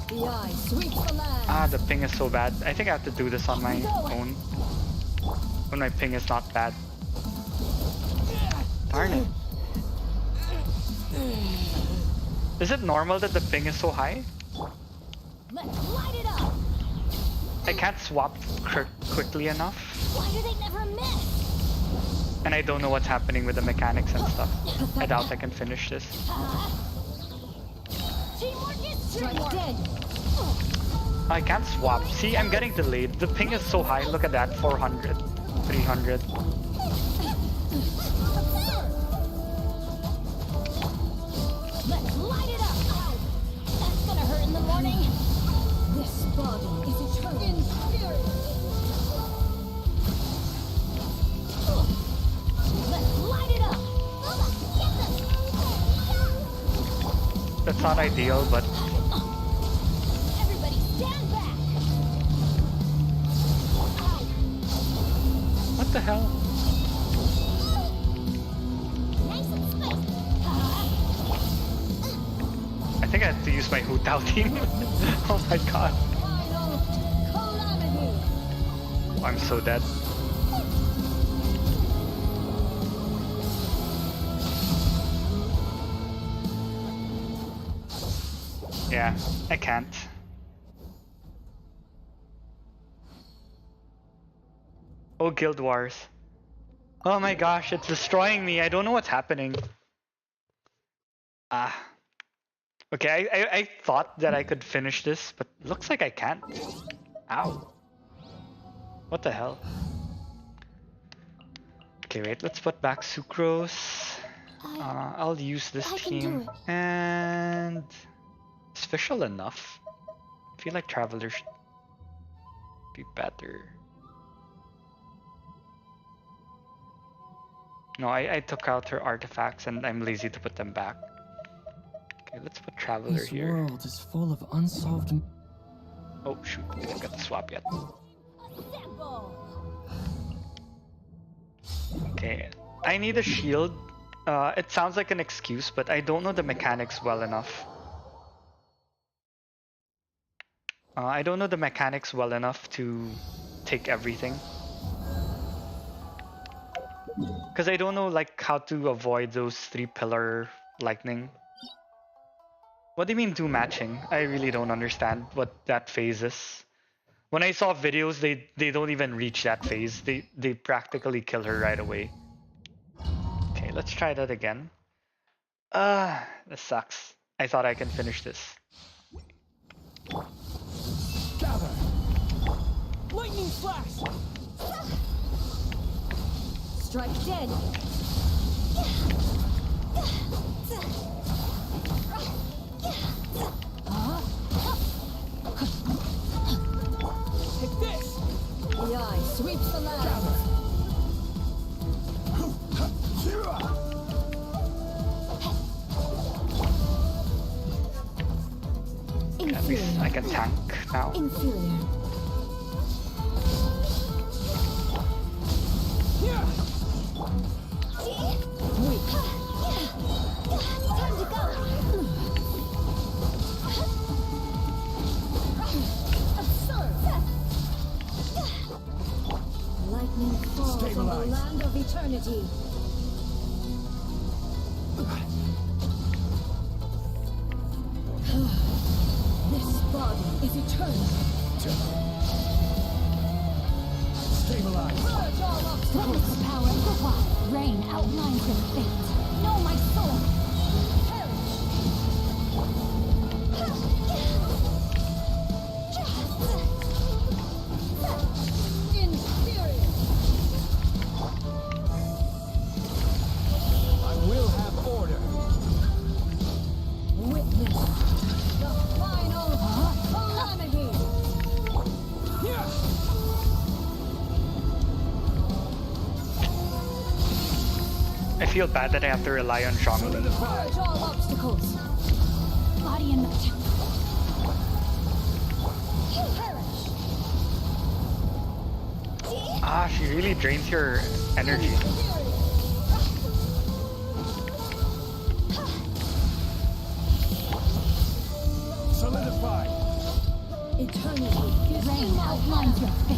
The eye sweeps the land. Ah, the ping is so bad. I think I have to do this on my own. When my ping is not bad. Darn it. Is it normal that the ping is so high? Let's light it up! I can't swap quickly enough. Why do they never miss? And I don't know what's happening with the mechanics and stuff. I doubt I can finish this. Teamwork is Strike teamwork! dead. I can't swap. See, I'm getting delayed. The ping is so high. Look at that. 400. 300. Let's light it up! That's gonna hurt in the morning. This body is eternal. In spirit. Let's light it up! That's not ideal, but Everybody stand back! what the hell? Nice and spaced. I think I have to use my Hu Tao team. Oh my god. Final calamity. I'm so dead. Yeah, I can't. Oh, Guild Wars. Oh my gosh, it's destroying me. I don't know what's happening. Ah. Okay, I thought that I could finish this, but looks like I can't. Ow. What the hell? Okay, wait, let's put back Sucrose. I'll use this I can do team. it. And... is Fischl enough? I feel like Traveler should be better. No, I took out her artifacts and I'm lazy to put them back. Okay, let's put Traveler This here. world is full of unsolved... Oh shoot, I didn't get the swap yet. Assemble! Okay, I need a shield. It sounds like an excuse, but I don't know the mechanics well enough. I don't know the mechanics well enough to take everything. Because I don't know like how to avoid those 3-pillar lightning. What do you mean do matching? I really don't understand what that phase is. When I saw videos, they don't even reach that phase. They practically kill her right away. Okay, let's try that again. This sucks. I thought I can finish this. Gather! Lightning flash! Strike dead. Take this! The eye sweeps the land. At least I can tank now. Inferior. Weak. Time to go! Absurd! Lightning falls on the land of eternity. This body is eternal. illusion. Stabilize. Witness the power of the wild. Rain outlines your fate. Know my soul. I will have order. Witness the final calamity. I feel bad that I have to rely on Zhongli. Purge all obstacles. Body and mind. Ah, she really drains your energy. Solidify. Eternity is Rain in my outlines your fate.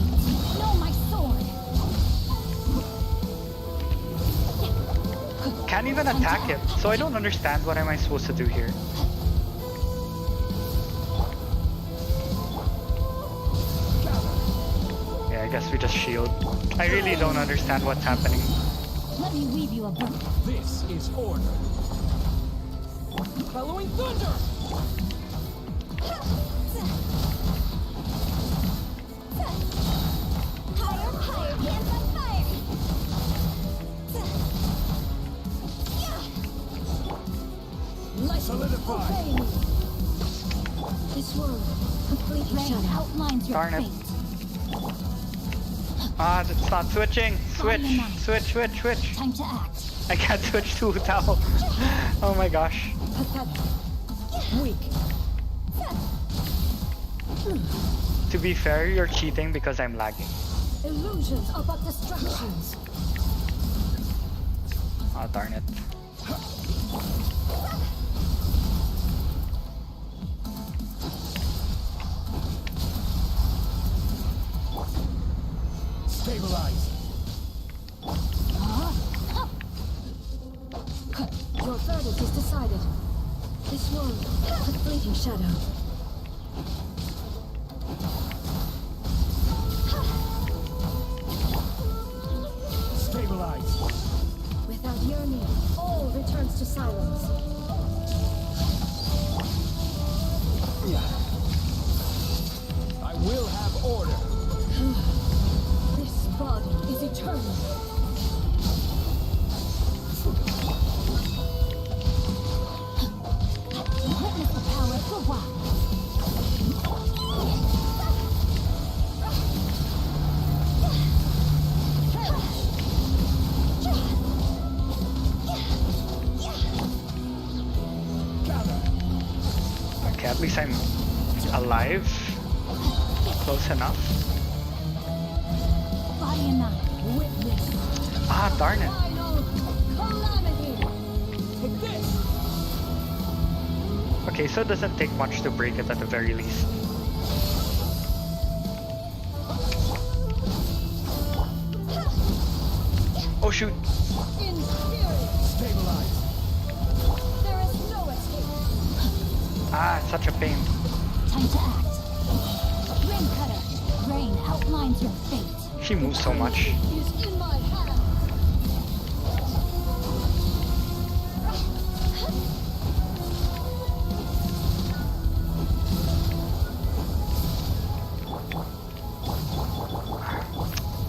Know my sword. Can't even attack it, so I don't understand what am I supposed to do here. Yeah, I guess we just shield. I really don't understand what's happening. Let me weave you a book. This is order. Bellowing thunder! Higher, higher, hands on fire! Solidify. Obey me. This world completely Rain shut out. outlines your Darn it. fate. Ah, it's not switching. Switch, switch. Time to act. I can't switch to Tao. Oh my gosh. Pathetic. Weak. To be fair, you're cheating because I'm lagging. Illusions are but distractions. Ah, darn it. Stabilize. Your verdict is decided. This world, a fleeting shadow. Stabilize. Without yearning, all returns to silence. I will have order. This body is eternal. Witness the power of the wild. Okay, at least I'm alive. Close enough. Body and mind. Witness Ah, darn it. final calamity. Take this! Okay, so it doesn't take much to break it at the very least. Oh shoot. In spirit, Stabilize. there is no escape. Ah, it's such a pain. Time to act. Ring cutter. Rain outlines your fate. She moves so much. Is in my hand.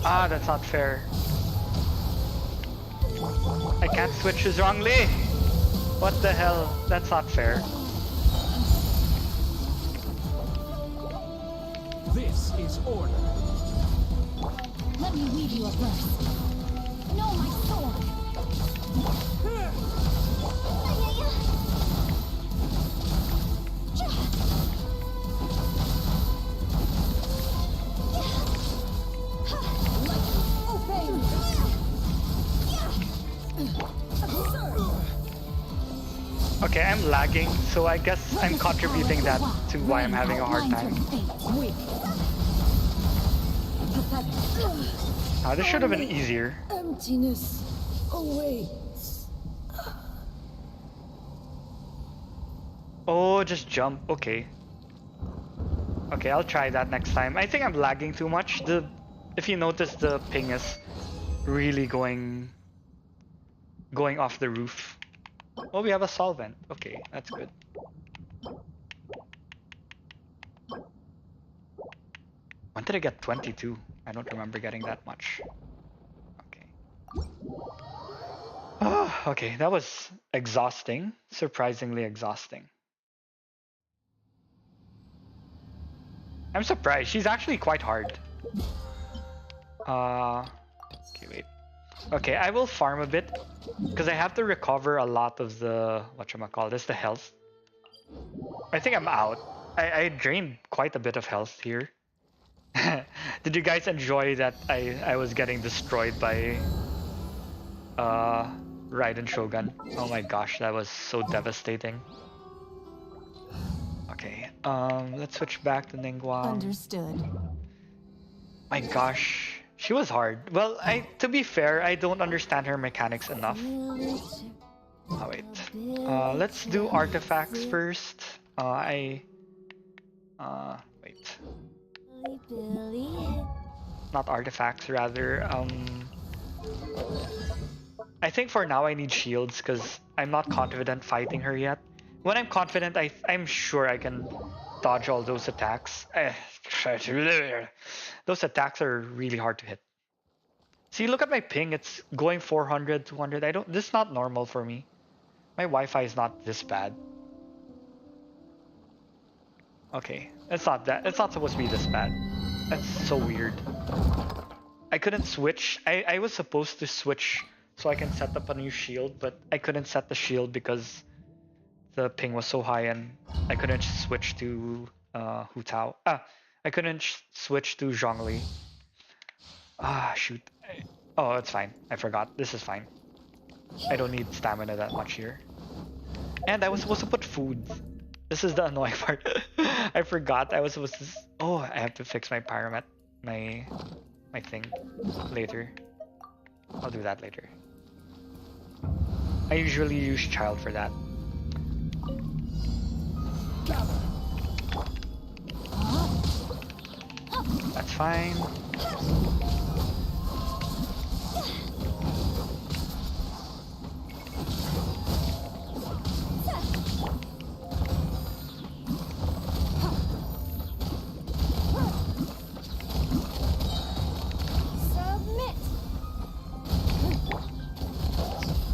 Ah, that's not fair. I can't switch to Zhongli. What the hell? That's not fair. This is order. Let me weave you a verse. Know my sword. Obey me. Okay, I'm lagging, so I guess I'm contributing that to why I'm having a hard time. Weak. Pathetic. Ah, this should have been easier. Emptiness awaits. Oh, just jump. Okay. Okay, I'll try that next time. I think I'm lagging too much. If you notice, the ping is really going off the roof. Oh, we have a solvent. Okay, that's good. When did I get 22? I don't remember getting that much. Okay. Okay, that was exhausting. Surprisingly exhausting. I'm surprised. She's actually quite hard. Okay, wait. Okay, I will farm a bit because I have to recover a lot of the whatchamacallit, the health. I think I'm out. I drained quite a bit of health here. Did you guys enjoy that I was getting destroyed by Raiden Shogun? Oh my gosh, that was so devastating. Okay, let's switch back to Ningguang. Understood. My gosh, she was hard. Well, to be fair, I don't understand her mechanics enough. Oh wait, let's do artifacts first. Wait. Not artifacts, rather. I think for now I need shields because I'm not confident fighting her yet. When I'm confident, I'm sure I can dodge all those attacks. Those attacks are really hard to hit. See, look at my ping. It's going 400, 200. This is not normal for me. My Wi-Fi is not this bad. Okay, it's not supposed to be this bad. That's so weird. I couldn't switch. I was supposed to switch so I can set up a new shield, but I couldn't set the shield because the ping was so high and I couldn't switch to Hu Tao. I couldn't switch to Zhongli. Shoot. Oh, it's fine. I forgot. This is fine. I don't need stamina that much here. And I was supposed to put food. This is the annoying part. I forgot I was supposed to... Oh, I have to fix my pyramid. My thing. Later. I'll do that later. I usually use child for that. That's fine.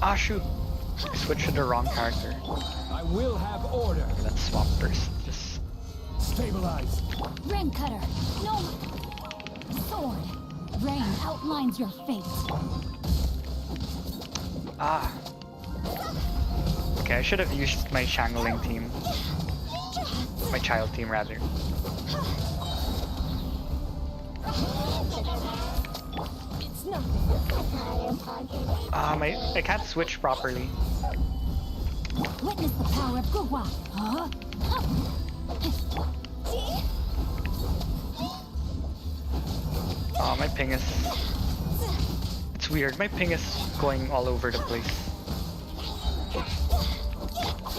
Ah, shoot. I switched to the wrong character. I will have order. Okay, let's swap first. Just stabilize. Rain cutter. No. Sword. Rain outlines your fate. Okay, I should have used my Shangling team. My child team, rather. It's nothing. I can't switch properly. Witness the power of Gugwa. Huh? My ping is... It's weird. My ping is going all over the place.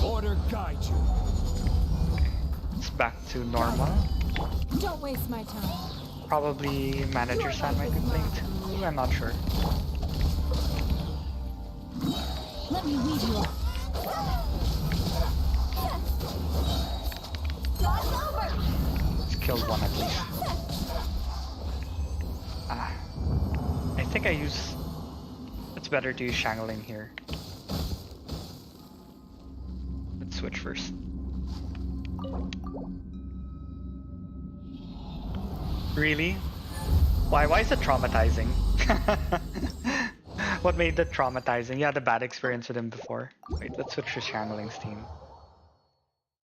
Order guide you. Okay, it's back to normal. Don't waste my time. Probably manager San might be playing too. I'm not sure. Let me lead you. Let's kill one at least. I think I use... It's better to use Shangling here. Let's switch first. Really? Why is it traumatizing? What made it traumatizing? Yeah, the bad experience with him before. Wait, let's switch to Shangling's team.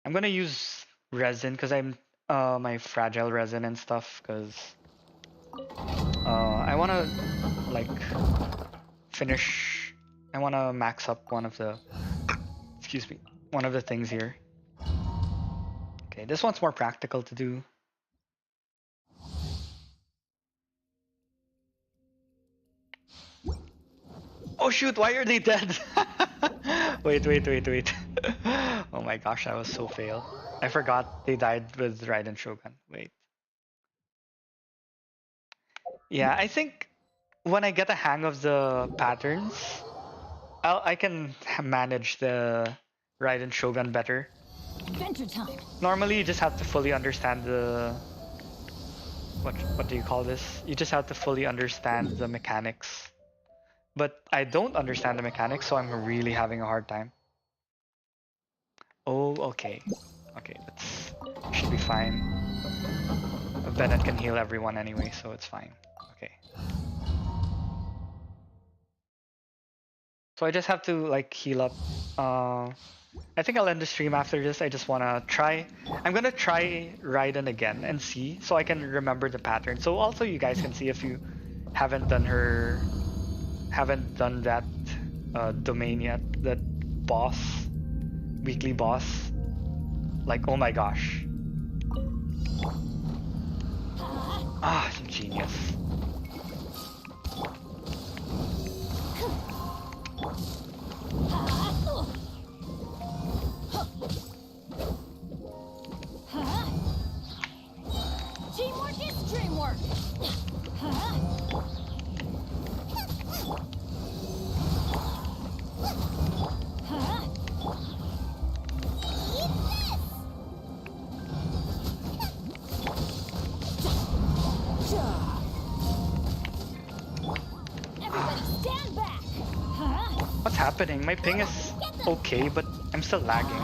I'm gonna use resin because I'm my fragile resin and stuff because I wanna like finish. I wanna max up one of the things here. Okay, this one's more practical to do. Oh shoot, why are they dead? Wait. Oh my gosh, that was so fail. I forgot they died with Raiden Shogun. Wait. Yeah, I think when I get a hang of the patterns, I can manage the Raiden Shogun better. Adventure time. Normally, you just have to fully understand the what do you call this? You just have to fully understand the mechanics. But I don't understand the mechanics, so I'm really having a hard time. Oh, okay. Okay, that's should be fine. Bennett can heal everyone anyway, so it's fine. Okay. So I just have to like heal up. I think I'll end the stream after this. I just wanna try. I'm gonna try Raiden again and see, so I can remember the pattern. So also you guys can see if you haven't done that domain yet, that boss, weekly boss. Like, oh my gosh. Ah, genius. Teamwork is dreamwork. Everybody stand back. What's happening? My ping is okay, but I'm still lagging.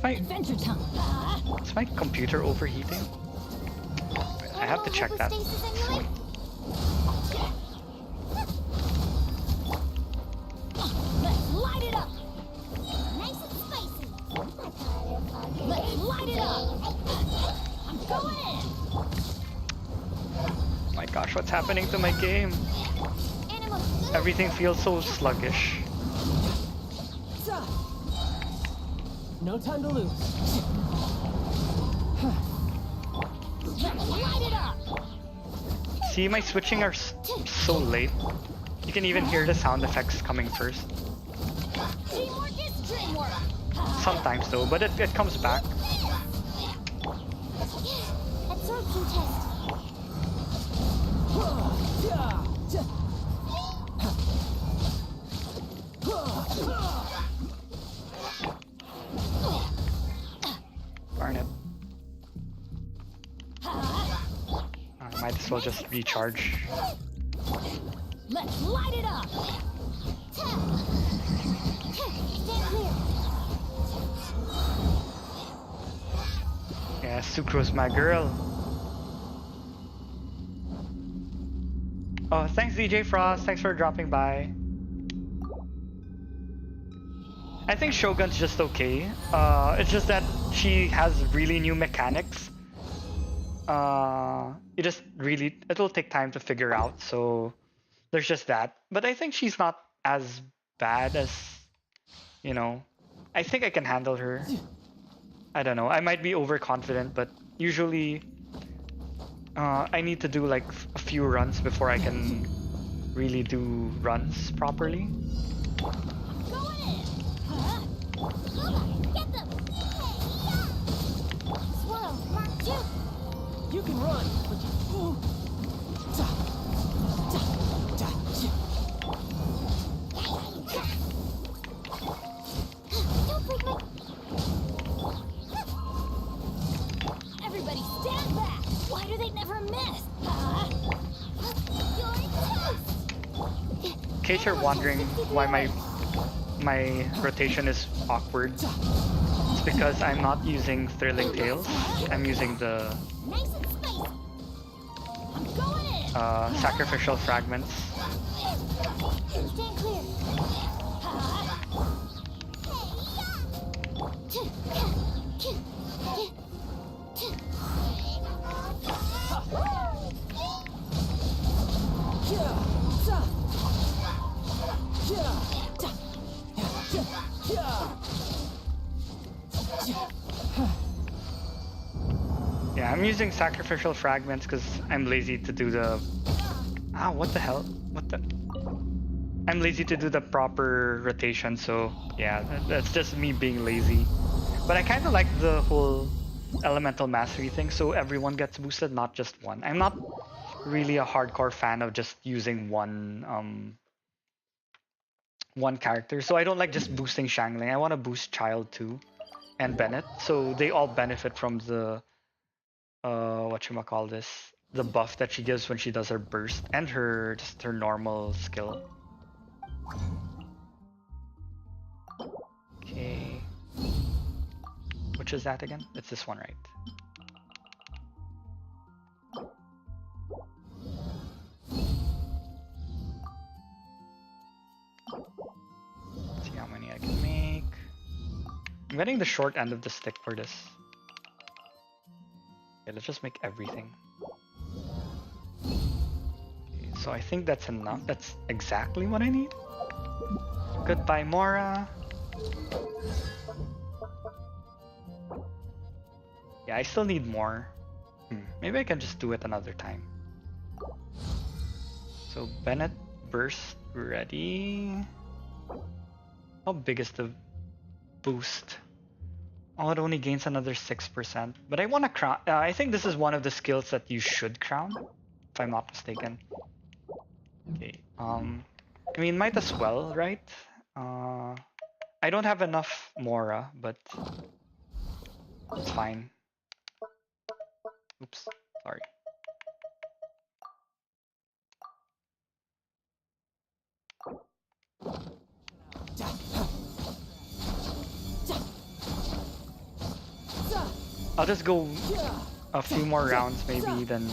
Adventure time. Is my computer overheating? I have to check that. Let's light it up. Nice and spicy. Let's light it up. I'm going in. My gosh, what's happening to my game? Everything feels so sluggish. No time to lose. Let's light it up. See, my switching are so late. You can even hear the sound effects coming first. Teamwork is dreamwork. Sometimes though, but it comes back. Absorption test. Darn it. I might as well just recharge. Let's light it up. Yeah, Sucro's my girl. Oh, thanks DJ Frost. Thanks for dropping by. I think Shogun's just okay. It's just that she has really new mechanics. It'll take time to figure out, so there's just that. But I think she's not as bad as, you know, I think I can handle her. I don't know, I might be overconfident, but usually I need to do like a few runs before I can really do runs properly. Get them! Swirl, Mark 2! You can run, but you... Don't break my... Everybody stand back. Why do they never miss? You're toast! In case you're wondering why my rotation is awkward, it's because I'm not using Thrilling Tales. I'm using the Nice and spicy. I'm going in. Sacrificial Fragments. Stand clear! Yeah, I'm using Sacrificial Fragments because I'm lazy to do the... Ah, what the hell? What the... I'm lazy to do the proper rotation, so yeah, that's just me being lazy. But I kind of like the whole elemental mastery thing, so everyone gets boosted, not just one. I'm not really a hardcore fan of just using one character, so I don't like just boosting Shangling. I want to boost Child too, and Bennett, so they all benefit from the whatchamacallit, the buff that she gives when she does her burst and her just her normal skill. Okay, which is that again? It's this one, right? Let's see how many I can make. I'm getting the short end of the stick for this. Okay, let's just make everything. Okay, so I think that's enough. That's exactly what I need. Goodbye, Mora. Yeah, I still need more. Maybe I can just do it another time. So Bennett burst ready. How big is the boost? Oh, it only gains another 6%. But I want to crown. I think this is one of the skills that you should crown, if I'm not mistaken. Okay. I mean, might as well, right? I don't have enough Mora, but it's fine. Oops, sorry. I'll just go a few more rounds maybe, then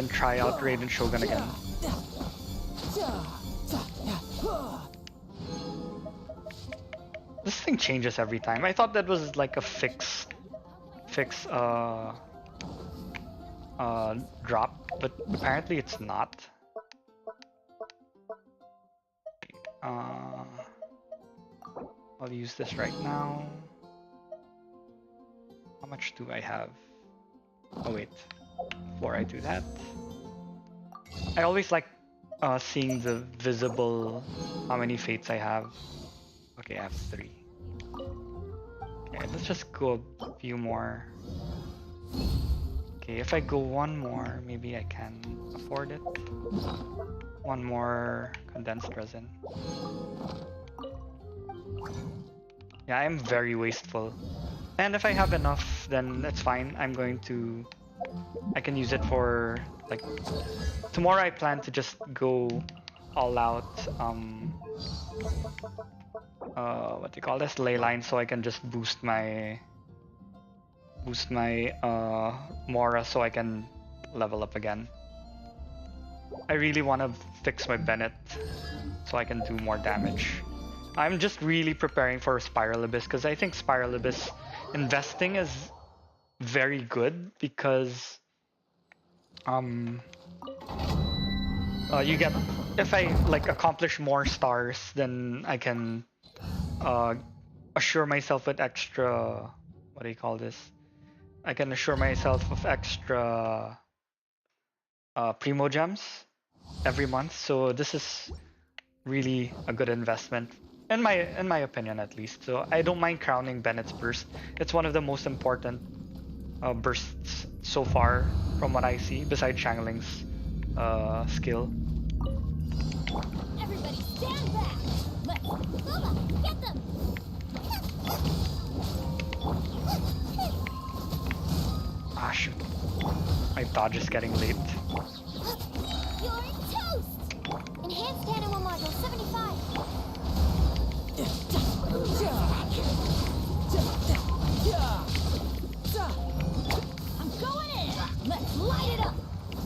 try out Raiden Shogun again. This thing changes every time. I thought that was like a fix drop, but apparently it's not. I'll use this right now. How much do I have? Oh wait, before I do that, I always like seeing the visible how many fates I have. Okay, I have 3. Okay, let's just go a few more. Okay, if I go one more, maybe I can afford it. One more condensed resin. Yeah, I'm very wasteful. And if I have enough, then that's fine. I can use it for, like, tomorrow I plan to just go all out, what do you call this? Ley line, so I can just boost my Mora so I can level up again. I really want to fix my Bennett so I can do more damage. I'm just really preparing for Spiral Abyss because I think Spiral Abyss investing is very good because you get, if I like accomplish more stars, then I can assure myself with extra, what do you call this? I can assure myself of extra Primo gems every month. So this is really a good investment in my opinion, at least. So I don't mind crowning Bennett's burst. It's one of the most important bursts so far from what I see, besides Shangling's skill. Everybody stand back. Let's Bubba, get them. Ah, shoot. My dodge is getting late. You're toast. Enhanced animal module 75. I'm going in. Let's light it up.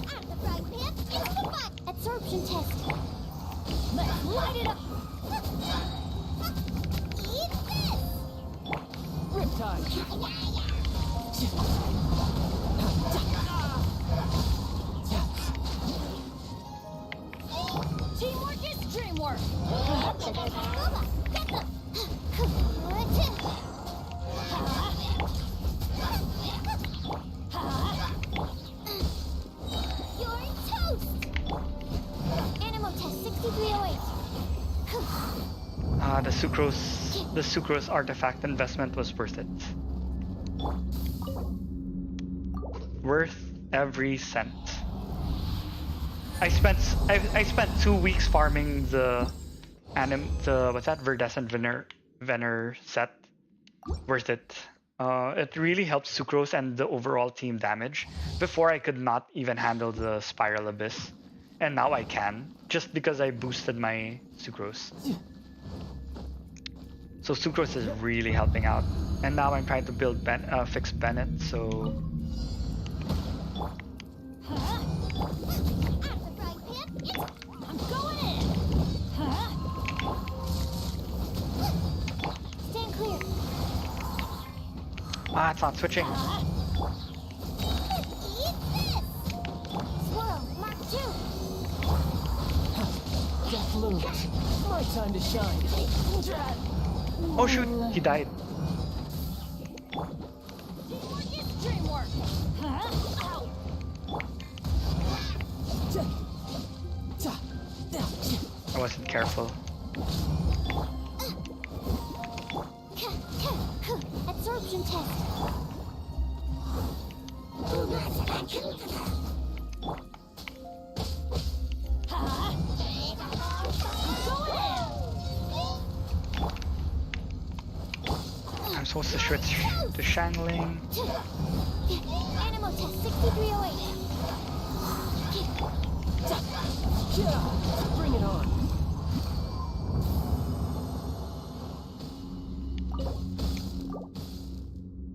Out of the frying pan into the pot. Absorption test. Let's light it up. Eat this. Riptide. Teamwork is dreamwork. Bubba, get them. You're toast. The sucrose artifact investment was worth it. Worth every cent. I spent 2 weeks farming the what's that, Verdescent Vener set. Worth it. It really helps sucrose and the overall team damage. Before I could not even handle the Spiral Abyss, and now I can, just because I boosted my sucrose. So sucrose is really helping out. And now I'm trying to build fix Bennett, so... I'm going in. Stand clear. Ah, it's not switching. Eat this. Swirl, Mark 2. Death looms. My time to shine. Oh shoot, he died. Teamwork is dreamwork. Ow. I wasn't careful. Absorption test. I'm supposed to switch to Shangling. Animal test 6308. Bring it on.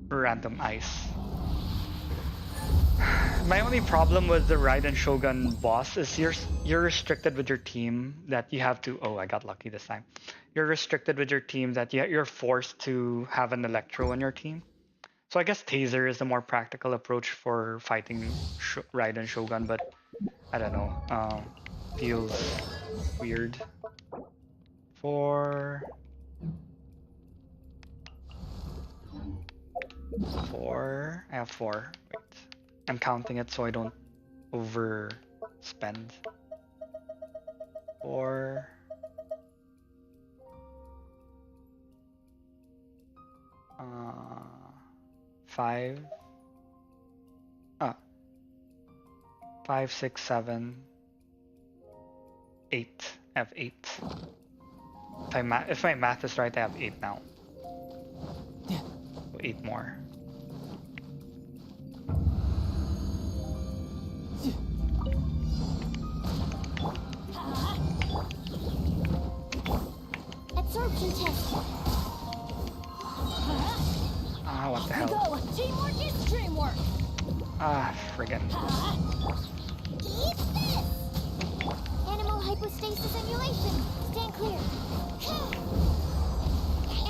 Random ice. My only problem with the Raiden Shogun boss is you're restricted with your team, that you have to... Oh, I got lucky this time. You're restricted with your team that you're forced to have an Electro on your team. So I guess Taser is the more practical approach for fighting Raiden Shogun, but I don't know. Feels weird. Four. I have 4. Wait. I'm counting it so I don't overspend. 4. 5. 5, 6, 7, 8. I have 8. If my math is right, I have 8 now. 8 more. Absorption test. Ah, what the hell? Go. Teamwork is dreamwork. Ah, friggin'. Eat this. Animal hypostasis emulation. Stand clear.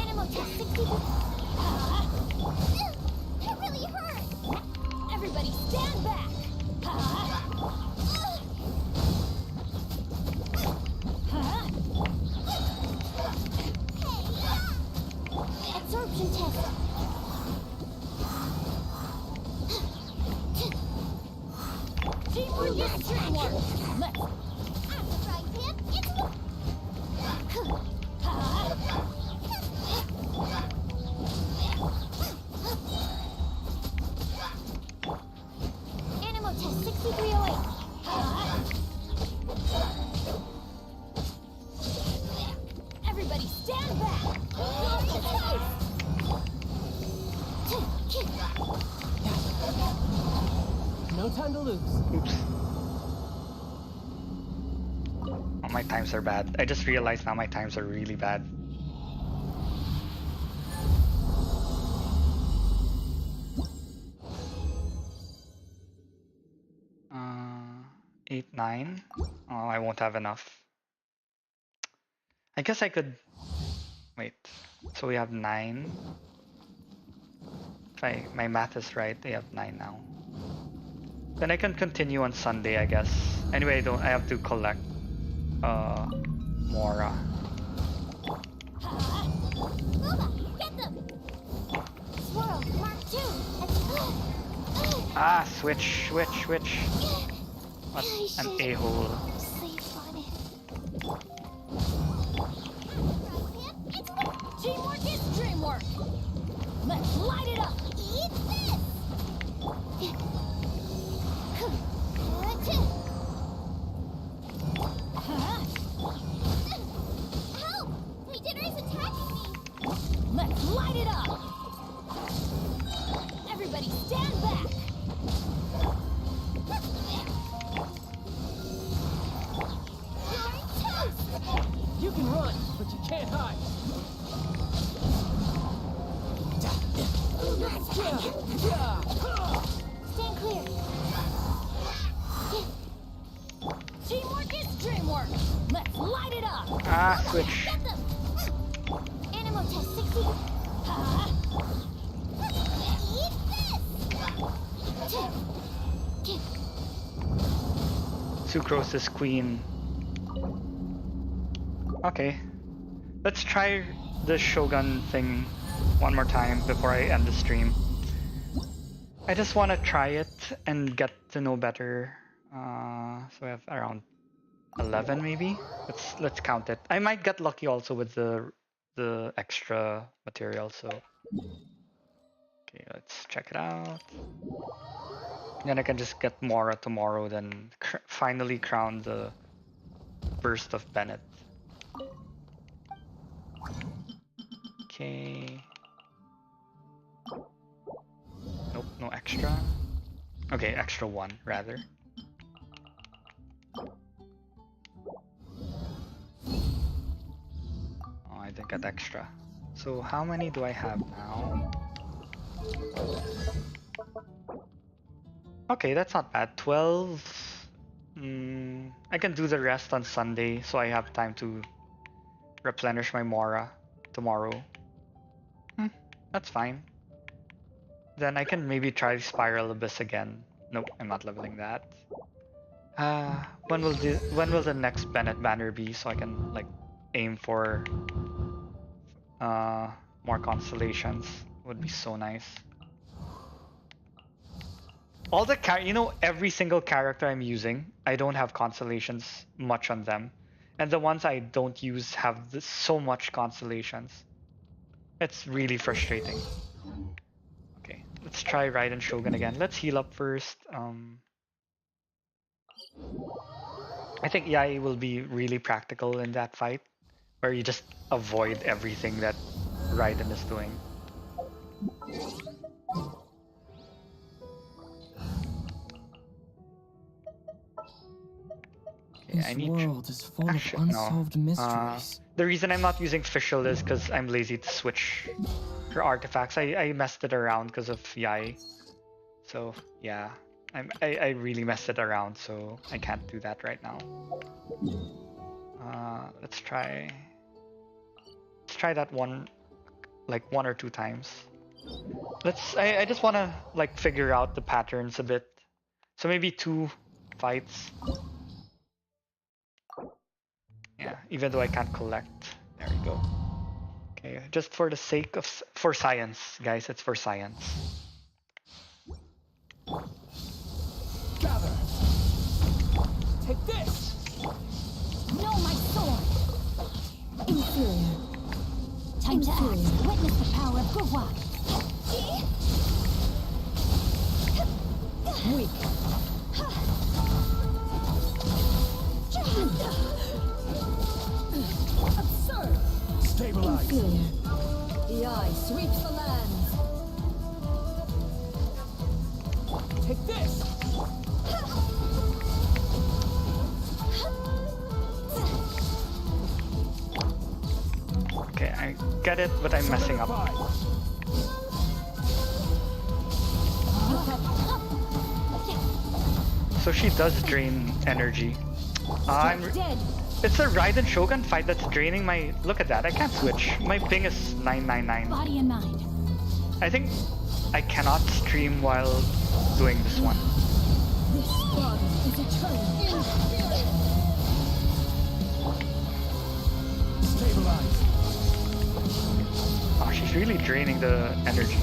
Animal test 64. It really hurt. Everybody stand back. Absorption test. Teamwork is dreamwork. Let's At the frying pan, it's Animal test 6308. everybody stand back. No time to lose. Oops. Oh, my times are bad. I just realized now my times are really bad. Uh, 8, 9. Oh, I won't have enough. I guess I could... Wait. So we have 9. If my math is right, I have 9 now. Then I can continue on Sunday, I guess. Anyway, I have to collect Mora. Get them. Swirl, Mark 2. Ah, switch. What an a-hole. Safe on it. light it up! Eat this! Help! Regener's attacking me! Let's light it up! Everybody stand back! You're toast! You can run, but you can't hide. Stand clear! Teamwork is dreamwork! Let's light it up! Ah, switch. Get them! Animal test 60. Eat this! Sucrose is queen. Okay. Let's try the Shogun thing one more time before I end the stream. I just want to try it and get to know better. So we have around 11 maybe. Let's count it. I might get lucky also with the extra material. So okay, let's check it out. Then I can just get Mora tomorrow. Then finally crown the Burst of Bennett. Okay. Nope, no extra. Okay, extra 1 rather. Oh, I didn't get extra. So how many do I have now? Okay, that's not bad. 12. I can do the rest on Sunday, so I have time to replenish my Mora tomorrow. That's fine. Then I can maybe try Spiral Abyss again. Nope, I'm not leveling that. When will the next Bennett banner be, so I can like aim for more constellations? Would be so nice. All the every single character I'm using, I don't have constellations much on them, and the ones I don't use have so much constellations. It's really frustrating. Okay, let's try Raiden Shogun again. Let's heal up first. I think Yai will be really practical in that fight, where you just avoid everything that Raiden is doing. This world is full of unsolved mysteries. The reason I'm not using Fischl is because I'm lazy to switch her artifacts. I messed it around because of Yai. So yeah, I really messed it around, so I can't do that right now. Let's try that one, like 1 or 2 times. I just want to like figure out the patterns a bit. So maybe 2 fights. Yeah, even though I can't collect. There we go. Okay, just for the sake of for science, guys. It's for science. Gather. Take this. No, my sword. Inferior. Time to act. Witness the power of Gurwa. Weak. Absurd. Stabilize. Inferior. The eye sweeps the land. Take this. Okay, I get it, but I'm messing up. So she does drain energy. It's a Raiden Shogun fight that's draining my... Look at that, I can't switch. My ping is 999. Body and mind. I think I cannot stream while doing this one. This body is eternal. Stabilize. Oh, she's really draining the energy.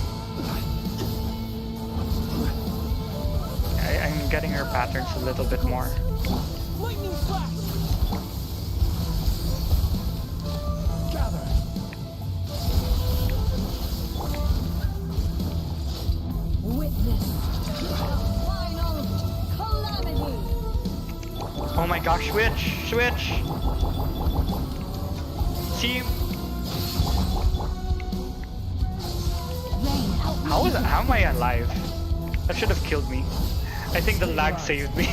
I'm getting her patterns a little bit more. Lightning flash. Gather. Oh my gosh, switch! Switch! See? How am I alive? That should have killed me. I think the lag saved me.